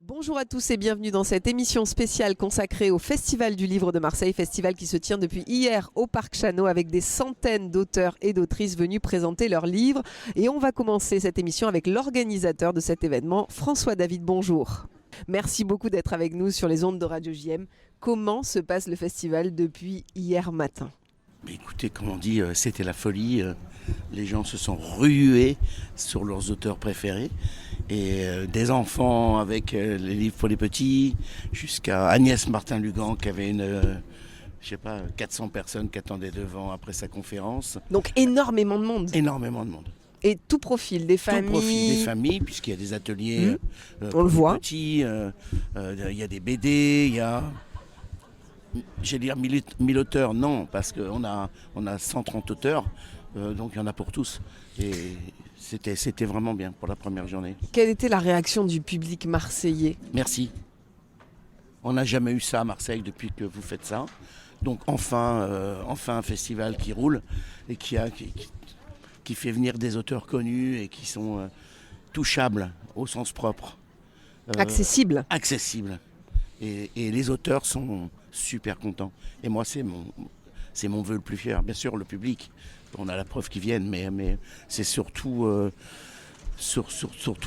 Bonjour à tous et bienvenue dans cette émission spéciale consacrée au Festival du Livre de Marseille, festival qui se tient depuis hier au Parc Chanot avec des centaines d'auteurs et d'autrices venus présenter leurs livres. Et on va commencer cette émission avec l'organisateur de cet événement, François David. Bonjour. Merci beaucoup d'être avec nous sur les ondes de Radio JM. Comment se passe le festival depuis hier matin ? Écoutez, comme on dit, c'était la folie. Les gens se sont rués sur leurs auteurs préférés. Et des enfants avec les livres pour les petits, jusqu'à Agnès Martin-Lugan qui avait 400 personnes qui attendaient devant après sa conférence. Donc énormément de monde. Énormément de monde. Et tout profil, des familles. Tout profil des familles, puisqu'il y a des ateliers on le voit. Petits, il y a des BD, il y a... J'ai dire 1000 auteurs, non, parce qu'on a 130 auteurs, donc il y en a pour tous. Et c'était vraiment bien pour la première journée. Quelle était la réaction du public marseillais ? Merci. On n'a jamais eu ça à Marseille depuis que vous faites ça. Donc enfin un festival qui roule et qui fait venir des auteurs connus et qui sont touchables au sens propre. Accessible. Accessible. Et les auteurs sont super contents. Et moi, c'est mon vœu le plus fier. Bien sûr, le public, on a la preuve qu'ils viennent, mais c'est surtout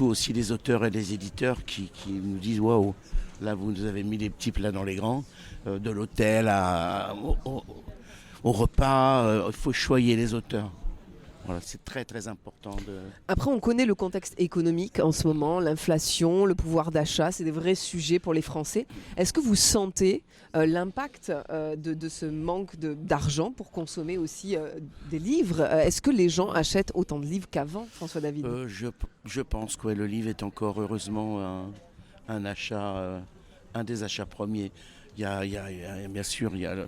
aussi les auteurs et les éditeurs qui nous disent « Waouh, là, vous nous avez mis les petits plats dans les grands, de l'hôtel au repas, il faut choyer les auteurs. » Voilà, c'est très très important. Après, on connaît le contexte économique en ce moment, l'inflation, le pouvoir d'achat, c'est des vrais sujets pour les Français. Est-ce que vous sentez l'impact de ce manque d'argent pour consommer aussi des livres ? Est-ce que les gens achètent autant de livres qu'avant, François David ? Je pense que le livre est encore heureusement un des achats premiers. Il y a bien sûr, il y a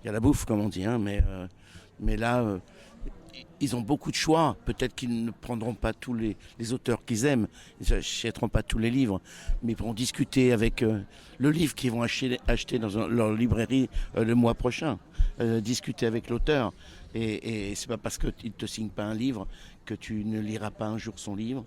la bouffe, comme on dit, hein, mais là... Ils ont beaucoup de choix. Peut-être qu'ils ne prendront pas tous les auteurs qu'ils aiment. Ils n'achèteront pas tous les livres. Mais ils pourront discuter avec le livre qu'ils vont acheter dans leur librairie le mois prochain. Discuter avec l'auteur. Et c'est pas parce qu'il ne te signe pas un livre que tu ne liras pas un jour son livre.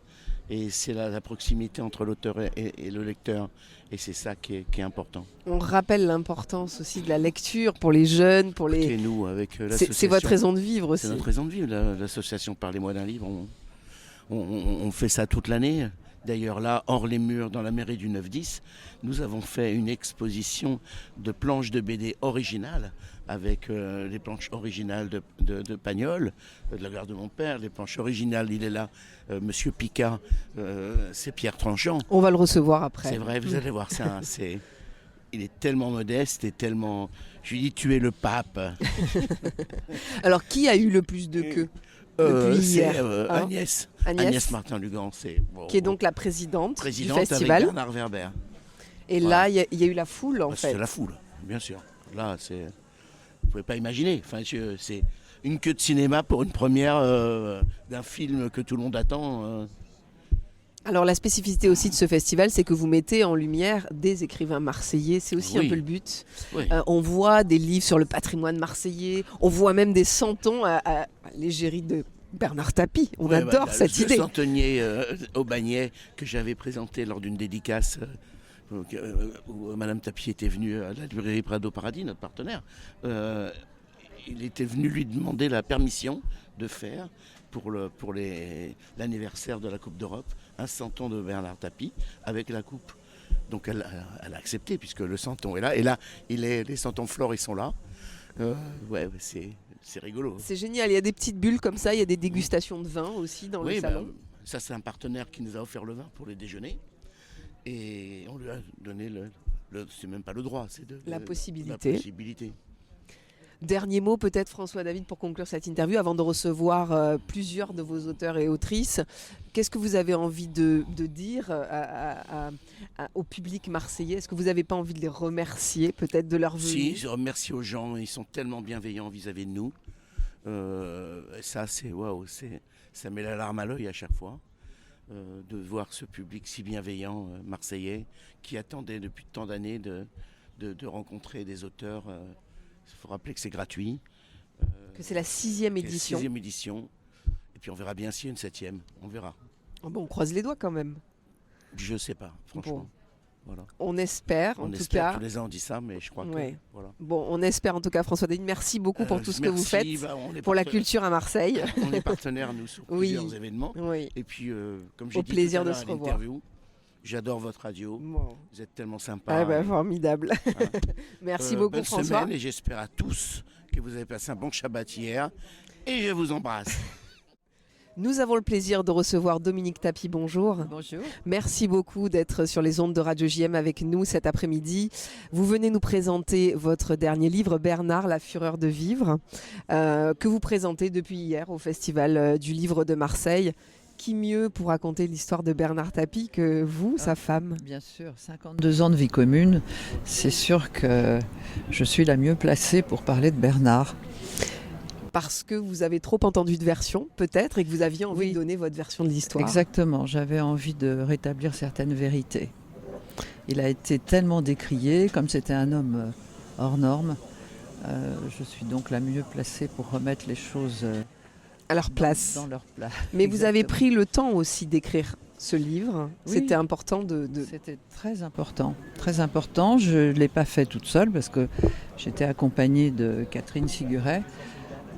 Et c'est la proximité entre l'auteur et le lecteur. Et c'est ça qui est important. On rappelle l'importance aussi de la lecture pour les jeunes, pour les... Et nous, avec l'association... C'est votre raison de vivre aussi. C'est notre raison de vivre, l'association Parlez-moi d'un livre. On fait ça toute l'année. D'ailleurs, là, hors les murs, dans la mairie du 9-10, nous avons fait une exposition de planches de BD originales, avec les planches originales de Pagnol, de la gare de mon père, les planches originales, il est là, Monsieur Picard, c'est Pierre Tranchant. On va le recevoir après. C'est vrai, vous allez voir, il est tellement modeste et tellement... Je lui dis, tu es le pape. Alors, qui a eu le plus de queue depuis hier, Agnès Martin-Lugan, qui est donc la présidente du festival. Avec Bernard Werber. Et voilà. Là, il y a eu la foule, en fait. C'est la foule, bien sûr. Là, vous ne pouvez pas imaginer. Enfin, c'est une queue de cinéma pour une première d'un film que tout le monde attend. Alors la spécificité aussi de ce festival, c'est que vous mettez en lumière des écrivains marseillais, c'est aussi un peu le but. Oui. On voit des livres sur le patrimoine marseillais, on voit même des santons à l'égérie de Bernard Tapie. On adore cette idée. Le centenier au Bagnet que j'avais présenté lors d'une dédicace où Madame Tapie était venue à la librairie Prado Paradis, notre partenaire. Il était venu lui demander la permission de faire pour l'anniversaire de la Coupe d'Europe un santon de Bernard Tapie avec la coupe. Donc elle a accepté puisque le santon est là. Et là, les santons flores, ils sont là. C'est rigolo. C'est génial, il y a des petites bulles comme ça, il y a des dégustations de vin aussi dans le salon. Ça, c'est un partenaire qui nous a offert le vin pour les déjeuners. Et on lui a donné c'est même pas le droit, c'est la possibilité. La possibilité. Dernier mot peut-être François David pour conclure cette interview avant de recevoir plusieurs de vos auteurs et autrices. Qu'est-ce que vous avez envie de dire au public marseillais ? Est-ce que vous n'avez pas envie de les remercier peut-être de leur venue ? Si, je remercie aux gens, ils sont tellement bienveillants vis-à-vis de nous. Ça c'est waouh, ça met la larme à l'œil à chaque fois. De voir ce public si bienveillant marseillais qui attendait depuis tant d'années de rencontrer des auteurs. Il faut rappeler que c'est gratuit. Que c'est la 6e édition. 6e édition. Et puis on verra bien s'il y a une 7e. On verra. Oh bon, on croise les doigts quand même. Je sais pas, franchement. Bon. Voilà. On espère, en On tout espère, cas. tous les ans on dit ça, mais je crois Ouais. que voilà. Bon, on espère en tout cas, François Denis. Merci beaucoup pour tout ce que vous faites Merci, on est pour la partenaire. culture à Marseille. On est partenaires, nous, sur Oui. plusieurs événements. Oui. Et puis, comme j'ai Au dit plaisir tout à de l'heure se à revoir. l'interview, j'adore votre radio. Bon. Vous êtes tellement sympa. Ah ben, formidable. Voilà. Merci beaucoup, bonne François. semaine et j'espère à tous que vous avez passé un bon Shabbat hier. Et je vous embrasse. Nous avons le plaisir de recevoir Dominique Tapie. Bonjour. Bonjour. Merci beaucoup d'être sur les ondes de Radio JM avec nous cet après-midi. Vous venez nous présenter votre dernier livre, Bernard, la fureur de vivre, que vous présentez depuis hier au Festival du Livre de Marseille. Qui mieux pour raconter l'histoire de Bernard Tapie que vous, sa femme? Bien sûr, 52 ans de vie commune, c'est sûr que je suis la mieux placée pour parler de Bernard. Parce que vous avez trop entendu de versions, peut-être, et que vous aviez envie Oui. de donner votre version de l'histoire. Exactement, j'avais envie de rétablir certaines vérités. Il a été tellement décrié, comme c'était un homme hors norme, je suis donc la mieux placée pour remettre les choses À leur place. dans leur place. Mais vous avez Exactement. pris le temps aussi d'écrire ce livre. Oui. C'était important de... C'était très important, très important. Je ne l'ai pas fait toute seule parce que j'étais accompagnée de Catherine Siguret,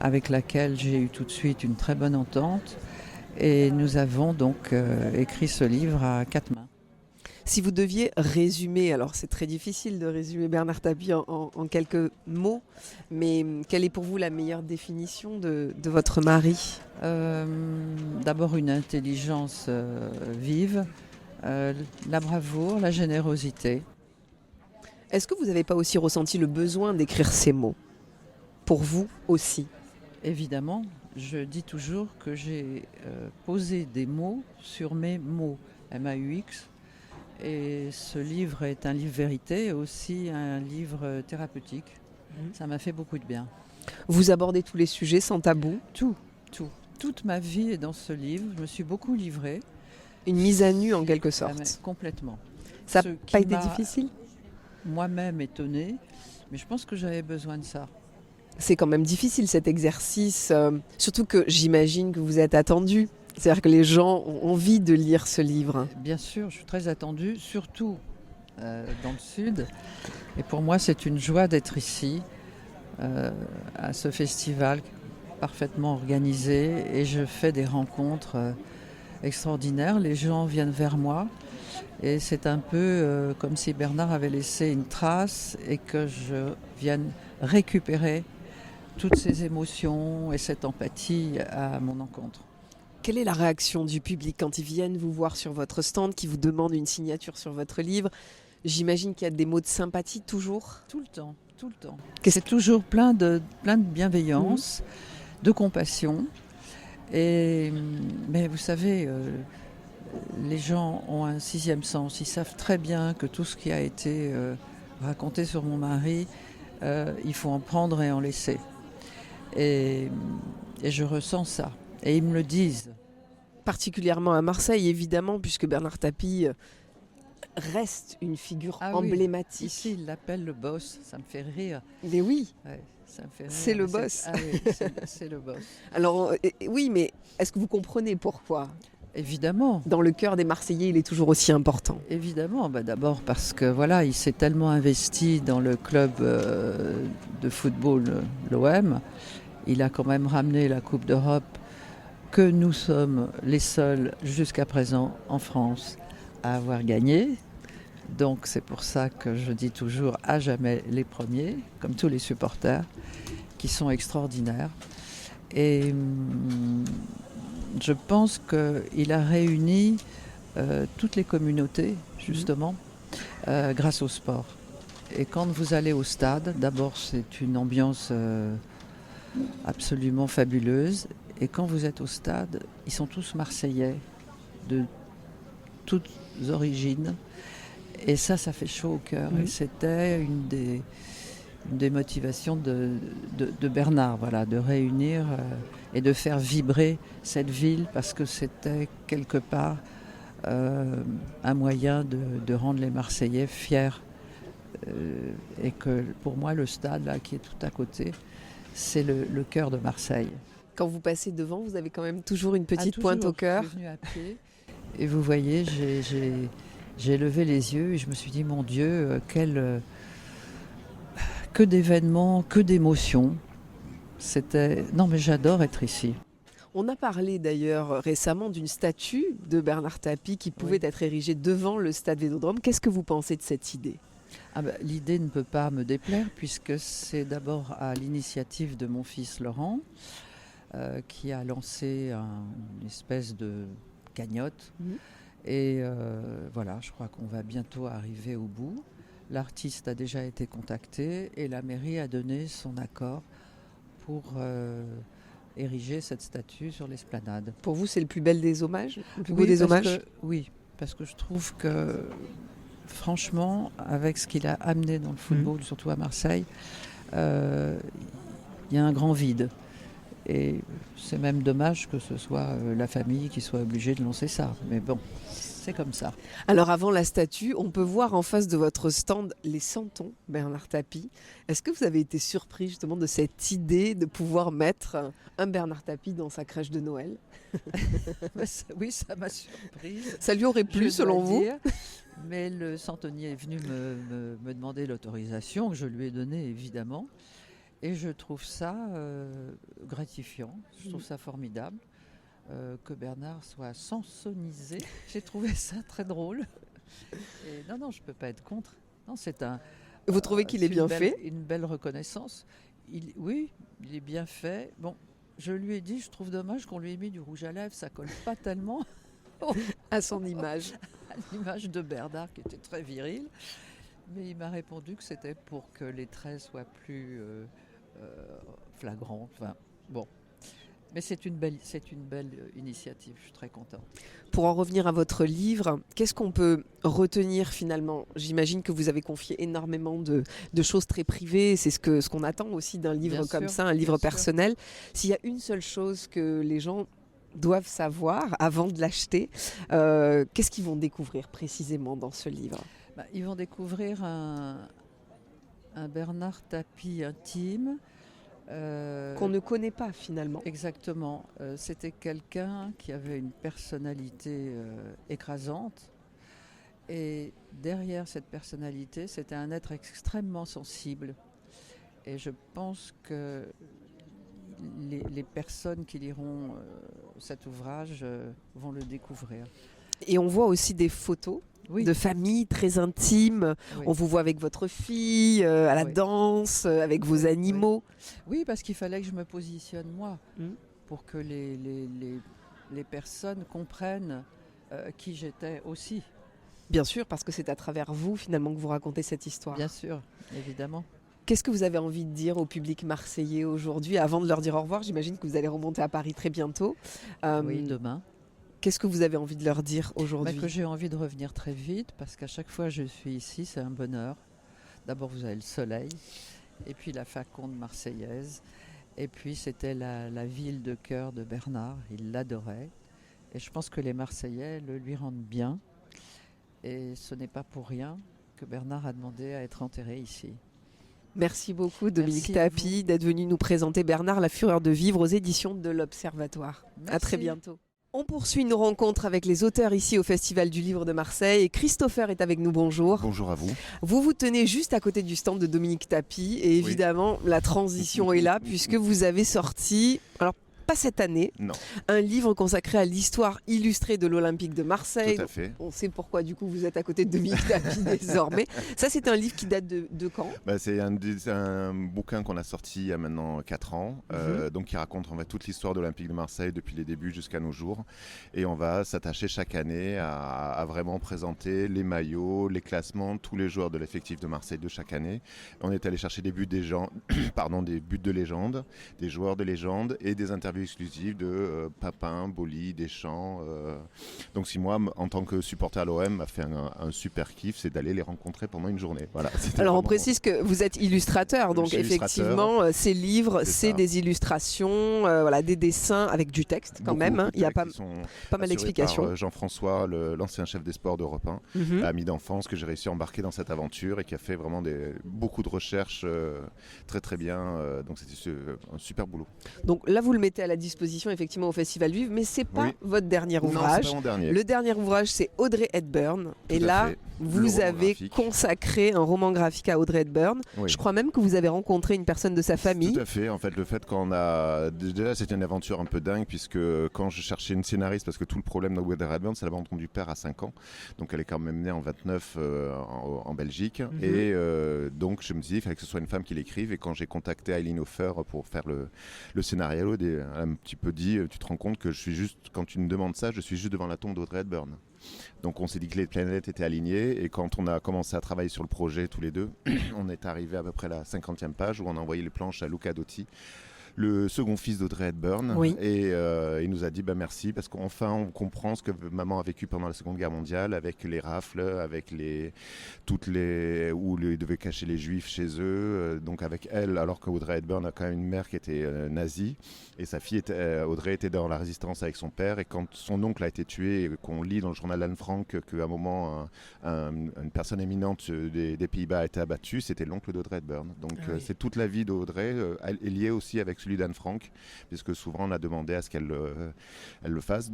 avec laquelle j'ai eu tout de suite une très bonne entente. Et nous avons donc écrit ce livre à 4 mains. Si vous deviez résumer, alors c'est très difficile de résumer Bernard Tapie en quelques mots, mais quelle est pour vous la meilleure définition de votre mari? D'abord une intelligence vive, la bravoure, la générosité. Est-ce que vous n'avez pas aussi ressenti le besoin d'écrire ces mots? Pour vous aussi? Évidemment, je dis toujours que j'ai posé des mots sur mes mots, MAUX. Et ce livre est un livre vérité et aussi un livre thérapeutique. Ça m'a fait beaucoup de bien. Vous abordez tous les sujets sans tabou? Tout. Toute ma vie est dans ce livre. Je me suis beaucoup livrée. Une mise à nu en quelque Ah, mais sorte. complètement. Ça Ce n'a qui pas été m'a difficile? moi-même étonnée, mais je pense que j'avais besoin de ça. C'est quand même difficile cet exercice, surtout que j'imagine que vous êtes attendu. C'est-à-dire que les gens ont envie de lire ce livre. Bien sûr, je suis très attendue, surtout dans le Sud. Et pour moi, c'est une joie d'être ici, à ce festival parfaitement organisé. Et je fais des rencontres extraordinaires. Les gens viennent vers moi. Et c'est un peu comme si Bernard avait laissé une trace et que je vienne récupérer toutes ces émotions et cette empathie à mon encontre. Quelle est la réaction du public quand ils viennent vous voir sur votre stand, qui vous demandent une signature sur votre livre? J'imagine qu'il y a des mots de sympathie toujours. Tout le temps, tout le temps. Qu'est-ce C'est toujours plein de bienveillance, de compassion. Mais vous savez, les gens ont un sixième sens. Ils savent très bien que tout ce qui a été raconté sur mon mari, il faut en prendre et en laisser. Et je ressens ça. Et ils me le disent. Particulièrement à Marseille, évidemment, puisque Bernard Tapie reste une figure Ah oui, emblématique. Ici, il l'appelle le boss. Ça me fait rire. Mais oui, Ouais, ça me fait rire. C'est le Mais boss. Ah oui, c'est le boss. alors oui, mais est-ce que vous comprenez pourquoi? Évidemment. Dans le cœur des Marseillais, il est toujours aussi important. Évidemment, d'abord parce que voilà, il s'est tellement investi dans le club de football, l'OM. Il a quand même ramené la Coupe d'Europe que nous sommes les seuls jusqu'à présent en France à avoir gagné. Donc c'est pour ça que je dis toujours à jamais les premiers, comme tous les supporters, qui sont extraordinaires. Et je pense qu'il a réuni toutes les communautés, justement, grâce au sport. Et quand vous allez au stade, d'abord c'est une ambiance absolument fabuleuse. Et quand vous êtes au stade, ils sont tous marseillais, de toutes origines. Et ça fait chaud au cœur. Et c'était une des motivations de Bernard, voilà, de réunir et de faire vibrer cette ville, parce que c'était quelque part un moyen de rendre les Marseillais fiers. Et que pour moi, le stade là, qui est tout à côté, c'est le cœur de Marseille. Quand vous passez devant, vous avez quand même toujours une petite pointe au cœur. Je suis venue à pied. Et vous voyez, j'ai levé les yeux et je me suis dit, mon Dieu, que d'événements, que d'émotions. Non mais j'adore être ici. On a parlé d'ailleurs récemment d'une statue de Bernard Tapie qui pouvait être érigée devant le stade Vélodrome. Qu'est-ce que vous pensez de cette idée ? L'idée ne peut pas me déplaire puisque c'est d'abord à l'initiative de mon fils Laurent qui a lancé une espèce de cagnotte. Et voilà, je crois qu'on va bientôt arriver au bout. L'artiste a déjà été contacté et la mairie a donné son accord pour ériger cette statue sur l'esplanade. Pour vous, c'est le plus bel des hommages ? Le plus beau Oui, des hommages ? Oui, parce que je trouve que franchement, avec ce qu'il a amené dans le football, surtout à Marseille, il y a un grand vide. Et c'est même dommage que ce soit la famille qui soit obligée de lancer ça. Mais bon, c'est comme ça. Alors avant la statue, on peut voir en face de votre stand les santons Bernard Tapie. Est-ce que vous avez été surpris justement de cette idée de pouvoir mettre un Bernard Tapie dans sa crèche de Noël ? Oui, ça m'a surprise. Ça lui aurait plu selon vous ? Mais le centenier est venu me demander l'autorisation, que je lui ai donnée évidemment. Et je trouve ça gratifiant, je trouve ça formidable que Bernard soit sansonisé. J'ai trouvé ça très drôle. Et non, je ne peux pas être contre. Non, Vous trouvez qu'il est bien fait ? Une belle reconnaissance. Oui, il est bien fait. Bon, je lui ai dit, je trouve dommage qu'on lui ait mis du rouge à lèvres, ça ne colle pas tellement à son image. À l'image de Bernard qui était très viril. Mais il m'a répondu que c'était pour que les traits soient plus flagrants. Enfin, bon. Mais c'est une belle initiative, je suis très contente. Pour en revenir à votre livre, qu'est-ce qu'on peut retenir finalement ? J'imagine que vous avez confié énormément de choses très privées, c'est ce qu'on attend aussi d'un livre comme ça, un livre personnel. S'il y a une seule chose que les gens doivent savoir avant de l'acheter, qu'est-ce qu'ils vont découvrir précisément dans ce livre ? Ils vont découvrir un Bernard Tapie intime. Qu'on ne connaît pas finalement. Exactement. C'était quelqu'un qui avait une personnalité écrasante. Et derrière cette personnalité, c'était un être extrêmement sensible. Et je pense que les personnes qui liront cet ouvrage vont le découvrir. Et on voit aussi des photos de famille très intimes. Oui. On vous voit avec votre fille, à la danse, avec vos animaux. Oui, parce qu'il fallait que je me positionne moi, pour que les personnes comprennent qui j'étais aussi. Bien sûr, parce que c'est à travers vous finalement que vous racontez cette histoire. Bien sûr, évidemment. Qu'est-ce que vous avez envie de dire au public marseillais aujourd'hui ? Avant de leur dire au revoir, j'imagine que vous allez remonter à Paris très bientôt. Oui, demain. Qu'est-ce que vous avez envie de leur dire aujourd'hui ? Que j'ai envie de revenir très vite parce qu'à chaque fois que je suis ici, c'est un bonheur. D'abord, vous avez le soleil et puis la faconde marseillaise. Et puis, c'était la ville de cœur de Bernard. Il l'adorait. Et je pense que les Marseillais le lui rendent bien. Et ce n'est pas pour rien que Bernard a demandé à être enterré ici. Merci beaucoup Dominique Tapie d'être venu nous présenter Bernard, la fureur de vivre aux éditions de l'Observatoire. Merci. À très bientôt. On poursuit nos rencontres avec les auteurs ici au Festival du Livre de Marseille. Et Christopher est avec nous, bonjour. Bonjour à vous. Vous vous tenez juste à côté du stand de Dominique Tapie et évidemment la transition est là puisque vous avez sorti... Alors, pas cette année, non. Un livre consacré à l'histoire illustrée de l'Olympique de Marseille. Tout à fait. On sait pourquoi du coup vous êtes à côté de Dominique Tapie désormais. Ça c'est un livre qui date de quand ? C'est un bouquin qu'on a sorti il y a maintenant 4 ans, donc qui raconte toute l'histoire de l'Olympique de Marseille depuis les débuts jusqu'à nos jours. Et on va s'attacher chaque année à vraiment présenter les maillots, les classements, tous les joueurs de l'effectif de Marseille de chaque année. On est allé chercher des buts des buts de légende, des joueurs de légende et des interviews exclusive de Papin, Boli, Deschamps. Donc si moi, en tant que supporter à l'OM, m'a fait un super kiff, c'est d'aller les rencontrer pendant une journée. Voilà, alors on précise que vous êtes illustrateur, donc effectivement, ces livres, c'est des illustrations, des dessins avec du texte quand même. Il y a pas mal d'explications. Jean-François, l'ancien chef des sports d'Europe 1, ami d'enfance que j'ai réussi à embarquer dans cette aventure et qui a fait vraiment beaucoup de recherches très très bien. Donc c'était un super boulot. Donc là, vous le mettez à la disposition effectivement au Festival du Livre, mais c'est pas Oui. votre dernier Non, ouvrage. c'est pas mon dernier. Le dernier ouvrage, c'est Audrey Hepburn. Et à là, fait. vous Le roman avez graphique. consacré un roman graphique à Audrey Hepburn. Oui. Je crois même que vous avez rencontré une personne de sa famille. Tout à fait. En fait, le fait qu'on a. Déjà, c'était une aventure un peu dingue, puisque quand je cherchais une scénariste, parce que tout le problème d'Audrey Hepburn, c'est l'abandon du père à 5 ans. Donc, elle est quand même née en 29 en Belgique. Et donc, je me dis, il fallait que ce soit une femme qui l'écrive. Et quand j'ai contacté Eileen Hofer pour faire le scénario, elle a un petit peu dit, tu te rends compte que je suis juste, quand tu me demandes ça, je suis juste devant la tombe d'Audrey Hepburn. Donc on s'est dit que les planètes étaient alignées, et quand on a commencé à travailler sur le projet tous les deux, on est arrivé à peu près à la 50e page où on a envoyé les planches à Luca Dotti, le second fils d'Audrey Hepburn, Oui. et il nous a dit merci, parce qu'enfin on comprend ce que maman a vécu pendant la Seconde Guerre mondiale, avec les rafles, avec où ils devaient cacher les juifs chez eux, donc avec elle, alors qu'Audrey Hepburn a quand même une mère qui était nazie, et sa fille Audrey était dans la résistance avec son père, et quand son oncle a été tué, et qu'on lit dans le journal Anne Frank qu'à un moment une personne éminente des Pays-Bas a été abattue, c'était l'oncle d'Audrey Hepburn. Donc oui. c'est toute la vie d'Audrey est liée aussi avec celui d'Anne Frank, puisque souvent on a demandé à ce qu'elle le fasse,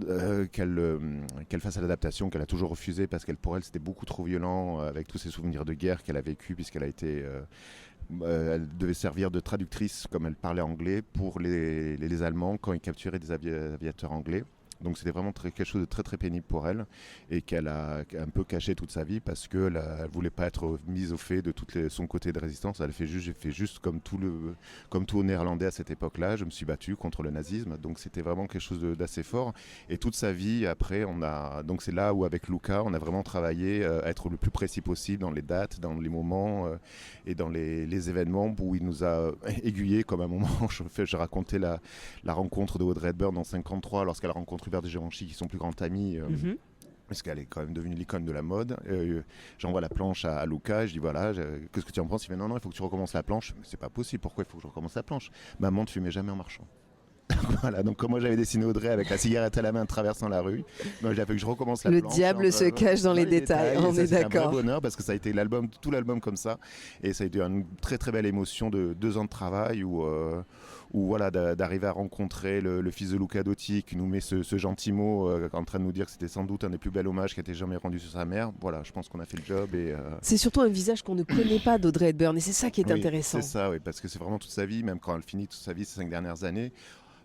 qu'elle fasse l'adaptation, qu'elle a toujours refusé, parce qu'elle, pour elle, c'était beaucoup trop violent, avec tous ces souvenirs de guerre qu'elle a vécu, puisqu'elle a été elle devait servir de traductrice, comme elle parlait anglais, pour les Allemands quand ils capturaient des aviateurs anglais. Donc c'était vraiment quelque chose de très très pénible pour elle, et qu'elle a un peu caché toute sa vie, parce qu'elle ne voulait pas être mise au fait de son côté de résistance. J'ai fait juste comme tout Néerlandais à cette époque-là, je me suis battu contre le nazisme, donc c'était vraiment quelque chose d'assez fort. Et toute sa vie après, donc c'est là où avec Luca on a vraiment travaillé à être le plus précis possible dans les dates, dans les moments et dans les événements, où il nous a aiguillés. Comme à un moment je racontais la rencontre de Audrey Hepburn en 1953, lorsqu'elle a rencontré Hubert de Givenchy, qui sont plus grands amis, parce qu'elle est quand même devenue l'icône de la mode. J'envoie la planche à Luca, et je dis qu'est-ce que tu en penses? Il fait non, il faut que tu recommences la planche. Mais c'est pas possible, pourquoi il faut que je recommence la planche? Maman ne fumait jamais en marchant. Voilà, donc comme moi j'avais dessiné Audrey avec la cigarette à la main traversant la rue, il a fallu que je recommence la planche. Le diable se cache dans les détails, on est d'accord. C'est un vrai bonheur, parce que ça a été tout l'album comme ça, et ça a été une très très belle émotion de 2 ans de travail où voilà, d'arriver à rencontrer le fils de Luca Dotti, qui nous met ce gentil mot en train de nous dire que c'était sans doute un des plus bels hommages qui a été jamais rendu sur sa mère. Voilà, je pense qu'on a fait le job. C'est surtout un visage qu'on ne connaît pas d'Audrey Hepburn, et c'est ça qui est intéressant. C'est ça, oui, parce que c'est vraiment toute sa vie, même quand elle finit toute sa vie, ces 5 dernières années.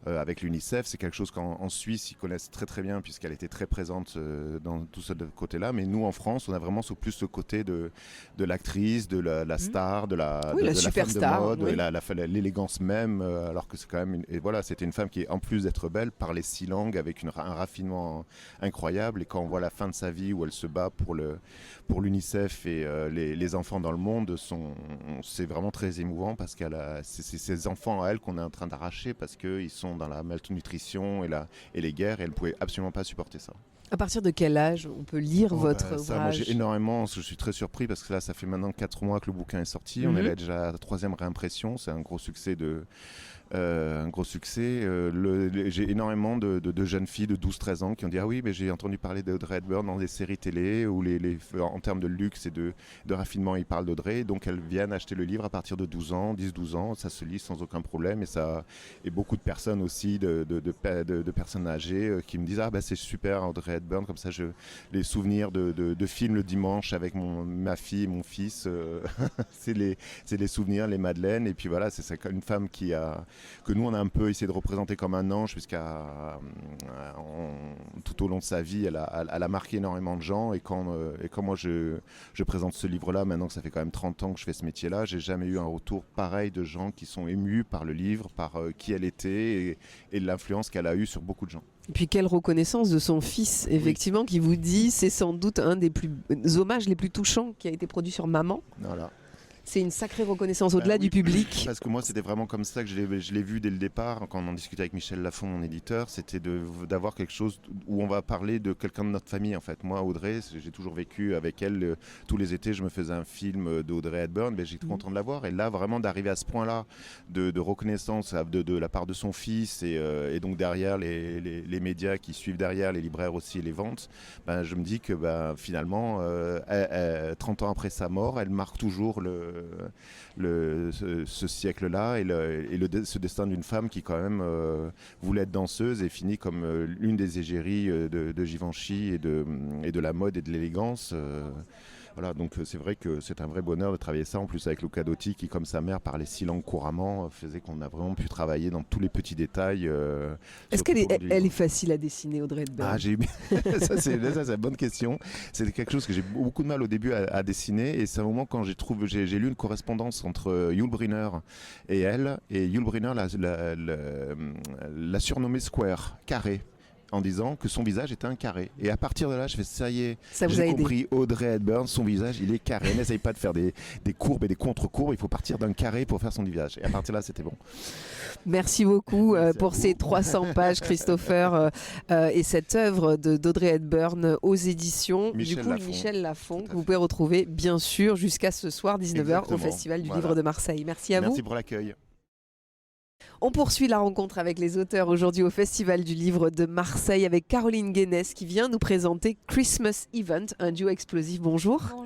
Avec l'UNICEF, c'est quelque chose qu'en Suisse ils connaissent très très bien, puisqu'elle était très présente dans tout ce côté-là, mais nous en France on a vraiment plus ce côté de l'actrice, de la star, de la superstar, femme de mode, l'élégance même, alors que c'est quand même et voilà, c'était une femme qui, en plus d'être belle, parlait 6 langues avec un raffinement incroyable. Et quand on voit la fin de sa vie où elle se bat pour l'UNICEF et les enfants dans le monde, c'est vraiment très émouvant, parce c'est ces enfants à elle qu'on est en train d'arracher, parce qu'ils sont dans la malnutrition et les guerres, et elle ne pouvait absolument pas supporter ça. À partir de quel âge on peut lire votre ouvrage? Moi, j'ai énormément, je suis très surpris, parce que là ça fait maintenant 4 mois que le bouquin est sorti, on est là déjà à la 3e réimpression, c'est un gros succès j'ai énormément de jeunes filles de 12-13 ans qui ont dit oui, mais j'ai entendu parler d'Audrey Hepburn dans des séries télé, où en termes de luxe et de raffinement ils parlent d'Audrey, donc elles viennent acheter le livre à partir de 12 ans, 10-12 ans, ça se lit sans aucun problème. Et beaucoup de personnes aussi, de personnes âgées qui me disent c'est super Audrey Hepburn, comme ça les souvenirs de films le dimanche avec ma fille et mon fils, c'est les souvenirs, les madeleines. Et puis voilà, c'est une femme que nous on a un peu essayé de représenter comme un ange, tout au long de sa vie elle a marqué énormément de gens. Et quand moi je présente ce livre-là, maintenant que ça fait quand même 30 ans que je fais ce métier-là, j'ai jamais eu un retour pareil de gens qui sont émus par le livre, par qui elle était et l'influence qu'elle a eue sur beaucoup de gens. Et puis quelle reconnaissance de son fils, effectivement, qui vous dit c'est sans doute un des hommages les plus touchants qui a été produit sur Maman. Voilà. C'est une sacrée reconnaissance au-delà du public. Parce que moi, c'était vraiment comme ça que je l'ai vu dès le départ. Quand on en discutait avec Michel Lafon, mon éditeur, c'était d'avoir quelque chose où on va parler de quelqu'un de notre famille. En fait, moi, Audrey, j'ai toujours vécu avec elle. Tous les étés, je me faisais un film d'Audrey Hepburn. Mais j'étais content de la voir. Et là, vraiment, d'arriver à ce point-là de reconnaissance de la part de son fils, et donc derrière les médias qui suivent derrière, les libraires aussi et les ventes, je me dis que finalement, 30 ans après sa mort, elle marque toujours ce siècle-là ce destin d'une femme qui quand même voulait être danseuse et finit comme l'une des égéries de Givenchy et de la mode et de l'élégance. Voilà, donc c'est vrai que c'est un vrai bonheur de travailler ça, en plus avec Luca Dotti qui, comme sa mère, parlait 6 langues couramment, faisait qu'on a vraiment pu travailler dans tous les petits détails. Est-ce qu'elle est facile à dessiner, Audrey Hepburn? Ça c'est une bonne question. C'est quelque chose que j'ai beaucoup de mal au début à dessiner, et c'est un moment quand j'ai lu une correspondance entre Yul Brynner et elle, et Yul Brynner l'a surnommé Square, carré, en disant que son visage était un carré. Et à partir de là, je fais ça y est, j'ai compris, Audrey Hepburn, son visage, il est carré. N'essaye pas de faire des courbes et des contre-courbes, il faut partir d'un carré pour faire son visage. Et à partir de là, c'était bon. Merci beaucoup pour ces 300 pages, Christopher, et cette œuvre d'Audrey Hepburn aux éditions Michel Lafon, que vous pouvez retrouver, bien sûr, jusqu'à ce soir, 19h, au Festival du Livre de Marseille. Merci à vous. Merci pour l'accueil. On poursuit la rencontre avec les auteurs aujourd'hui au Festival du Livre de Marseille avec Caroline Guénès qui vient nous présenter Christmas Event, un duo explosif. Bonjour. Bonjour.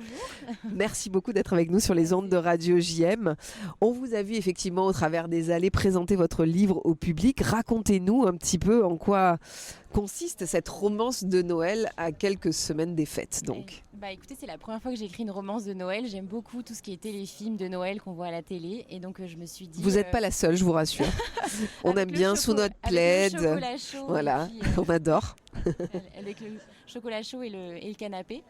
Merci beaucoup d'être avec nous sur les ondes de Radio JM. On vous a vu effectivement au travers des allées présenter votre livre au public. Racontez-nous un petit peu en quoi consiste cette romance de Noël à quelques semaines des fêtes donc. Écoutez, c'est la première fois que j'écris une romance de Noël. J'aime beaucoup tout ce qui est téléfilm de Noël qu'on voit à la télé, et donc je me suis dit... Vous n'êtes pas la seule, je vous rassure. On aime bien sous notre plaid. Avec le chocolat chaud. Voilà, puis, on adore. Avec le chocolat chaud et le canapé.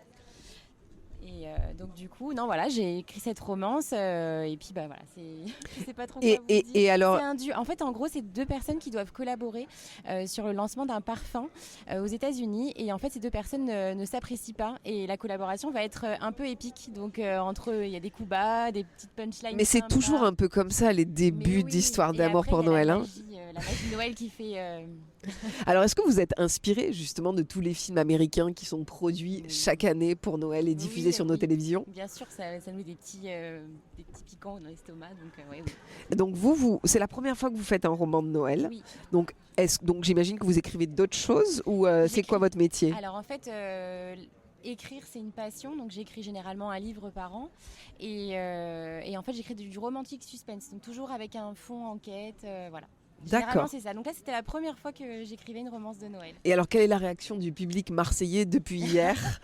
Et donc du coup, j'ai écrit cette romance et puis voilà, je sais pas trop quoi vous dire. Et alors, En fait, en gros, c'est 2 personnes qui doivent collaborer sur le lancement d'un parfum aux États-Unis, et en fait, ces 2 personnes ne s'apprécient pas, et la collaboration va être un peu épique. Donc entre eux, il y a des coups bas, des petites punchlines. Mais c'est toujours un peu comme ça les débuts d'histoires d'amour pour Noël. La magie de Noël qui fait. Alors, est-ce que vous êtes inspiré justement de tous les films américains qui sont produits chaque année pour Noël et diffusés sur nos télévisions? Bien sûr, ça nous met des petits piquants dans l'estomac. Oui. Donc vous, c'est la première fois que vous faites un roman de Noël. Oui. Donc j'imagine que vous écrivez d'autres choses, ou c'est quoi votre métier? Alors en fait, écrire, c'est une passion. Donc j'écris généralement un livre par an. Et en fait, j'écris du romantique suspense. Donc toujours avec un fond enquête. Voilà. Généralement, c'est ça. Donc là, c'était la première fois que j'écrivais une romance de Noël. Et alors, quelle est la réaction du public marseillais depuis hier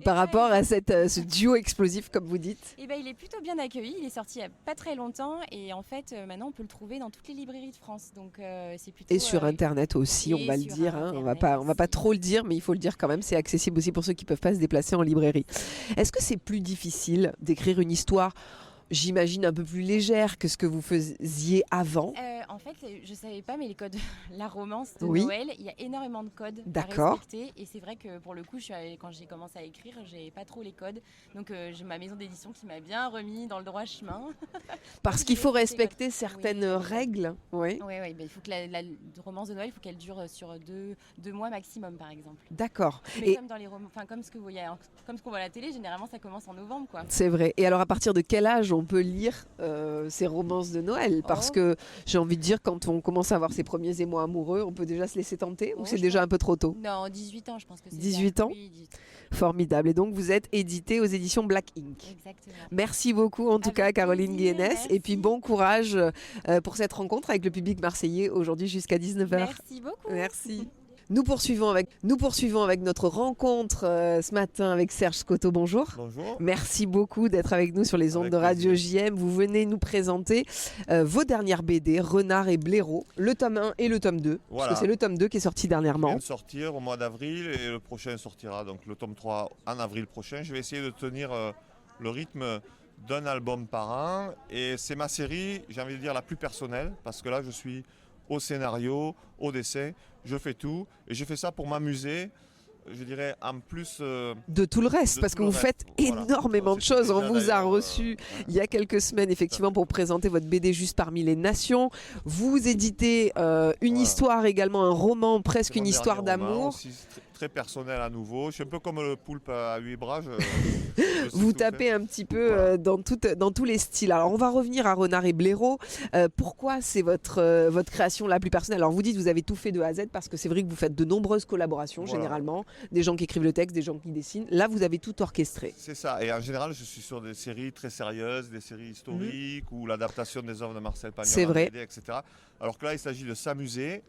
par rapport à ce duo explosif, comme vous dites? Il est plutôt bien accueilli. Il est sorti il n'y a pas très longtemps. Et en fait, maintenant, on peut le trouver dans toutes les librairies de France. Donc, c'est plutôt, et sur Internet aussi, on va le dire. On va pas trop le dire, mais il faut le dire quand même. C'est accessible aussi pour ceux qui ne peuvent pas se déplacer en librairie. Est-ce que c'est plus difficile d'écrire une histoire, j'imagine, un peu plus légère que ce que vous faisiez avant? En fait, je ne savais pas, mais les codes, la romance de Noël, il y a énormément de codes à respecter. Et c'est vrai que pour le coup, quand j'ai commencé à écrire, je n'avais pas trop les codes. Donc j'ai ma maison d'édition qui m'a bien remis dans le droit chemin. Parce qu'il faut respecter certaines règles. Oui. Il faut que la romance de Noël, il faut qu'elle dure sur 2 mois maximum, par exemple. D'accord. Mais comme dans les comme ce qu'on voit à la télé, généralement, ça commence en novembre, quoi. C'est vrai. Et alors, à partir de quel âge on peut lire ces romances de Noël? Parce que j'ai envie de dire, quand on commence à avoir ses premiers émois amoureux, on peut déjà se laisser tenter, ou c'est déjà un peu trop tôt? Non, 18 ans, je pense que c'est 18 ans? Oui, 18. Formidable. Et donc, vous êtes édité aux éditions Black Ink. Exactement. Merci beaucoup, en tout cas, Caroline Guénès. Et puis, bon courage pour cette rencontre avec le public marseillais aujourd'hui jusqu'à 19h. Merci beaucoup. Merci. Nous poursuivons avec notre rencontre ce matin avec Serge Scotto. Bonjour. Bonjour. Merci beaucoup d'être avec nous sur les ondes de Radio JM. Vous venez nous présenter vos dernières BD, Renard et Blaireau, le tome 1 et le tome 2. Voilà. Parce que c'est le tome 2 qui est sorti dernièrement. Il vient de sortir au mois d'avril et le prochain sortira, donc le tome 3 en avril prochain. Je vais essayer de tenir le rythme d'un album par an, et c'est ma série, j'ai envie de dire, la plus personnelle, parce que là je suis au scénario, au dessin, je fais tout, et je fais ça pour m'amuser, je dirais, en plus de tout le reste, parce que vous faites énormément de choses. On vous a reçu il y a quelques semaines, effectivement, pour présenter votre BD Juste parmi les nations. Vous éditez une histoire également, un roman, presque une histoire d'amour. très personnel à nouveau. Je suis un peu comme le poulpe à 8 bras. Vous tapez un petit peu dans tous les styles. Alors on va revenir à Renard et Blaireau. Pourquoi c'est votre création la plus personnelle? Alors vous dites que vous avez tout fait de A à Z parce que c'est vrai que vous faites de nombreuses collaborations généralement. Des gens qui écrivent le texte, des gens qui dessinent. Là vous avez tout orchestré. C'est ça. Et en général je suis sur des séries très sérieuses, des séries historiques ou l'adaptation des œuvres de Marcel Pagnol, c'est vrai. BD, etc. Alors que là il s'agit de s'amuser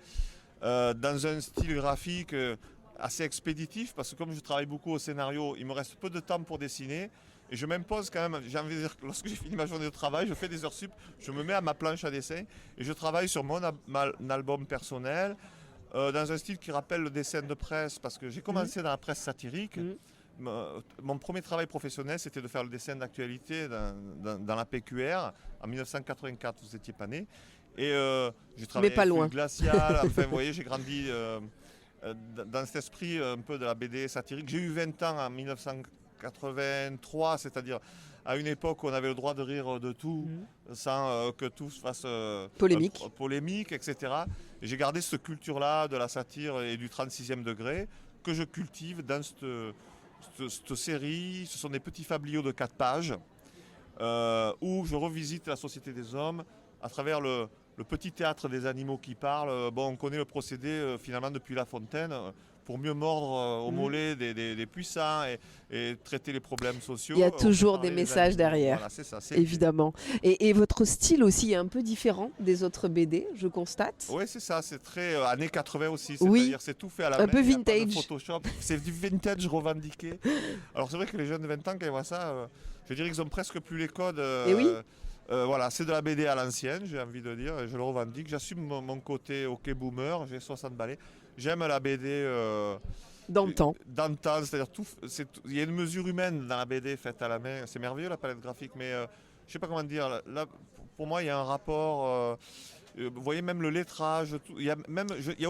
dans un style graphique assez expéditif parce que comme je travaille beaucoup au scénario, il me reste peu de temps pour dessiner et je m'impose quand même, j'ai envie de dire que lorsque j'ai fini ma journée de travail, je fais des heures sup, je me mets à ma planche à dessin et je travaille sur mon album personnel dans un style qui rappelle le dessin de presse parce que j'ai commencé dans la presse satirique. Mon premier travail professionnel, c'était de faire le dessin d'actualité dans la PQR en 1984, vous n'étiez pas né. Et j'ai travaillé pas avec loin. Fluide Glacial, enfin vous voyez, j'ai grandi dans cet esprit un peu de la BD satirique. J'ai eu 20 ans en 1983, c'est-à-dire à une époque où on avait le droit de rire de tout sans que tout se fasse polémique, etc. Et j'ai gardé cette culture-là de la satire et du 36e degré que je cultive dans cette série. Ce sont des petits fabliaux de 4 pages où je revisite la société des hommes à travers le petit théâtre des animaux qui parlent. Bon, on connaît le procédé finalement depuis La Fontaine pour mieux mordre au mollet des puissants et traiter les problèmes sociaux. Il y a toujours des messages derrière, voilà, c'est ça, évidemment. Et votre style aussi est un peu différent des autres BD, je constate. Oui, c'est ça, c'est très années 80 aussi, c'est-à-dire c'est tout fait à la main. Un peu vintage. Il y a pas de Photoshop, c'est du vintage revendiqué. Alors c'est vrai que les jeunes de 20 ans, quand ils voient ça, je dirais qu'ils ont presque plus les codes. Et oui. Voilà, c'est de la BD à l'ancienne, j'ai envie de dire, et je le revendique. J'assume mon côté OK boomer, j'ai 60 balais. J'aime la BD d'antan, c'est-à-dire il y a une mesure humaine dans la BD faite à la main. C'est merveilleux la palette graphique, mais je ne sais pas comment dire. Là, pour moi, il y a un rapport. Vous voyez même le lettrage, il y a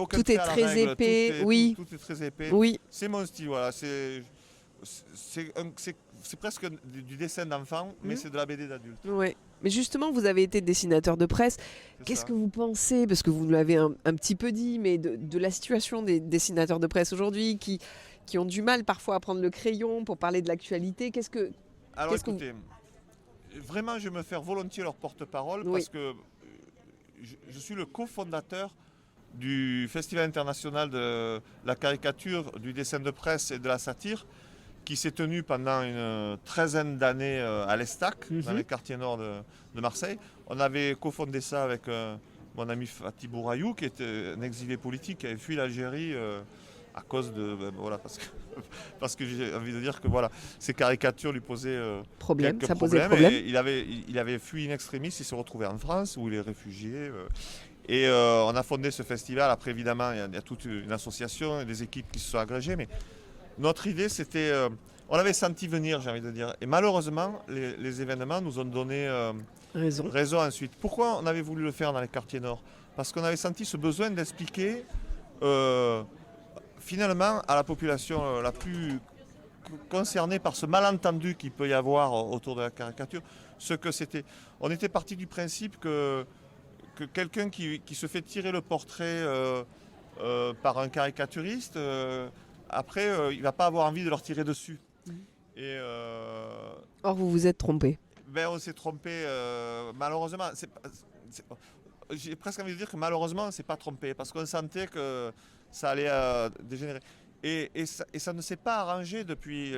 aucun tout est très épais, oui. Tout est très épais. Oui. C'est mon style, voilà. C'est presque du dessin d'enfant, mais c'est de la BD d'adulte. Oui. Mais justement, vous avez été dessinateur de presse. Qu'est-ce que vous pensez, parce que vous nous l'avez un petit peu dit, mais de la situation des dessinateurs de presse aujourd'hui qui ont du mal parfois à prendre le crayon pour parler de l'actualité. Alors écoutez, vraiment, je vais me faire volontiers leur porte-parole parce que je suis le cofondateur du Festival international de la caricature, du dessin de presse et de la satire, qui s'est tenu pendant une 13aine d'années à l'Estac, dans les quartiers nord de Marseille. On avait cofondé ça avec mon ami Fatih Bourayou, qui était un exilé politique, qui avait fui l'Algérie à cause de... parce que j'ai envie de dire que ces caricatures lui posaient quelques problèmes. Et il avait fui in extremis, il s'est retrouvé en France, où il est réfugié. Et on a fondé ce festival. Après, évidemment, il y a toute une association et des équipes qui se sont agrégées. Mais notre idée, c'était... on l'avait senti venir, j'ai envie de dire. Et malheureusement, les événements nous ont donné raison ensuite. Pourquoi on avait voulu le faire dans les quartiers nord? Parce qu'on avait senti ce besoin d'expliquer finalement à la population la plus concernée par ce malentendu qu'il peut y avoir autour de la caricature, ce que c'était. On était parti du principe que quelqu'un qui se fait tirer le portrait par un caricaturiste... après, il ne va pas avoir envie de leur tirer dessus. Et or, vous vous êtes trompé. On s'est trompé, malheureusement. J'ai presque envie de dire que malheureusement, on ne s'est pas trompé, parce qu'on sentait que ça allait dégénérer. Et ça ne s'est pas arrangé depuis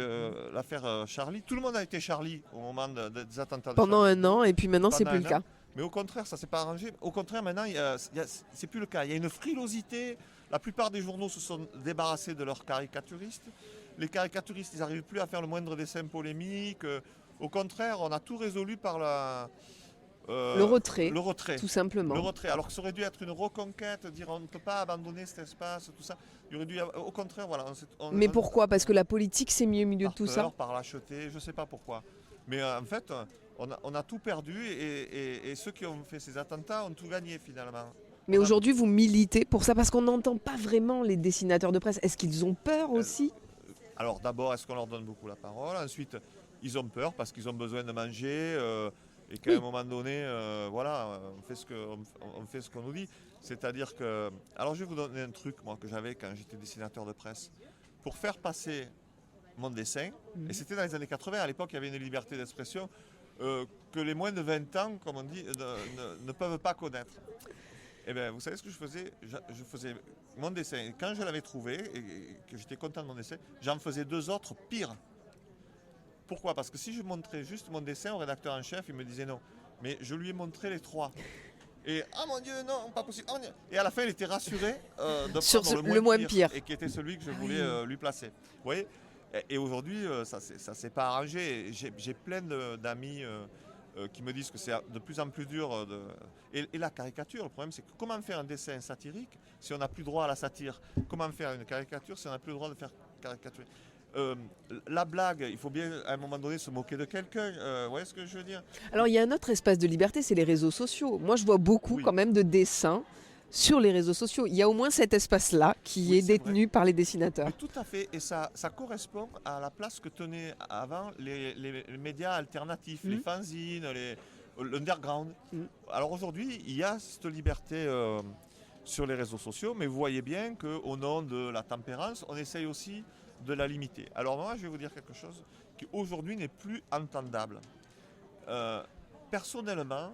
l'affaire Charlie. Tout le monde a été Charlie au moment des attentats. Pendant un an, et puis maintenant, c'est plus le cas. Mais au contraire, ça ne s'est pas arrangé. Au contraire, maintenant, c'est plus le cas. Il y a une frilosité. La plupart des journaux se sont débarrassés de leurs caricaturistes. Les caricaturistes, ils n'arrivent plus à faire le moindre dessin polémique. Au contraire, on a tout résolu par le retrait. Le retrait. Tout simplement. Le retrait. Alors que ça aurait dû être une reconquête, dire on ne peut pas abandonner cet espace, tout ça. Il aurait dû, au contraire, voilà. Mais pourquoi? Parce que la politique, c'est mieux au milieu de tout ça? Par lâcheté, je ne sais pas pourquoi. Mais en fait, on a tout perdu et ceux qui ont fait ces attentats ont tout gagné finalement. Mais aujourd'hui, vous militez pour ça parce qu'on n'entend pas vraiment les dessinateurs de presse. Est-ce qu'ils ont peur aussi? Alors d'abord, est-ce qu'on leur donne beaucoup la parole? Ensuite, ils ont peur parce qu'ils ont besoin de manger et qu'à un moment donné, on fait ce qu'on nous dit. C'est-à-dire que... Alors je vais vous donner un truc, moi, que j'avais quand j'étais dessinateur de presse. pour faire passer mon dessin. Et c'était dans les années 80, à l'époque il y avait une liberté d'expression que les moins de 20 ans, comme on dit, ne peuvent pas connaître. Et bien vous savez ce que je faisais? Je faisais mon dessin, et quand je l'avais trouvé et que j'étais content de mon dessin, j'en faisais 2 autres pires. Pourquoi? Parce que si je montrais juste mon dessin au rédacteur en chef, il me disait non. Mais je lui ai montré les 3. Et ah mon Dieu, non, pas possible. Et à la fin, il était rassuré de Sur prendre le moins pire. et qui était celui que je voulais lui placer. Vous voyez? Et aujourd'hui, ça s'est pas arrangé. J'ai plein d'amis qui me disent que c'est de plus en plus dur. Et la caricature, le problème, c'est que comment faire un dessin satirique si on n'a plus droit à la satire? Comment faire une caricature si on n'a plus le droit de faire caricaturer? La blague, il faut bien à un moment donné se moquer de quelqu'un, vous voyez ce que je veux dire? Alors il y a un autre espace de liberté, c'est les réseaux sociaux. Moi je vois beaucoup quand même de dessins sur les réseaux sociaux. Il y a au moins cet espace-là qui est détenu par les dessinateurs. Mais tout à fait, et ça correspond à la place que tenaient avant les médias alternatifs, les fanzines, l'underground. Alors aujourd'hui, il y a cette liberté sur les réseaux sociaux, mais vous voyez bien qu'au nom de la tempérance, on essaye aussi de la limiter. Alors moi, je vais vous dire quelque chose qui aujourd'hui n'est plus entendable. Personnellement,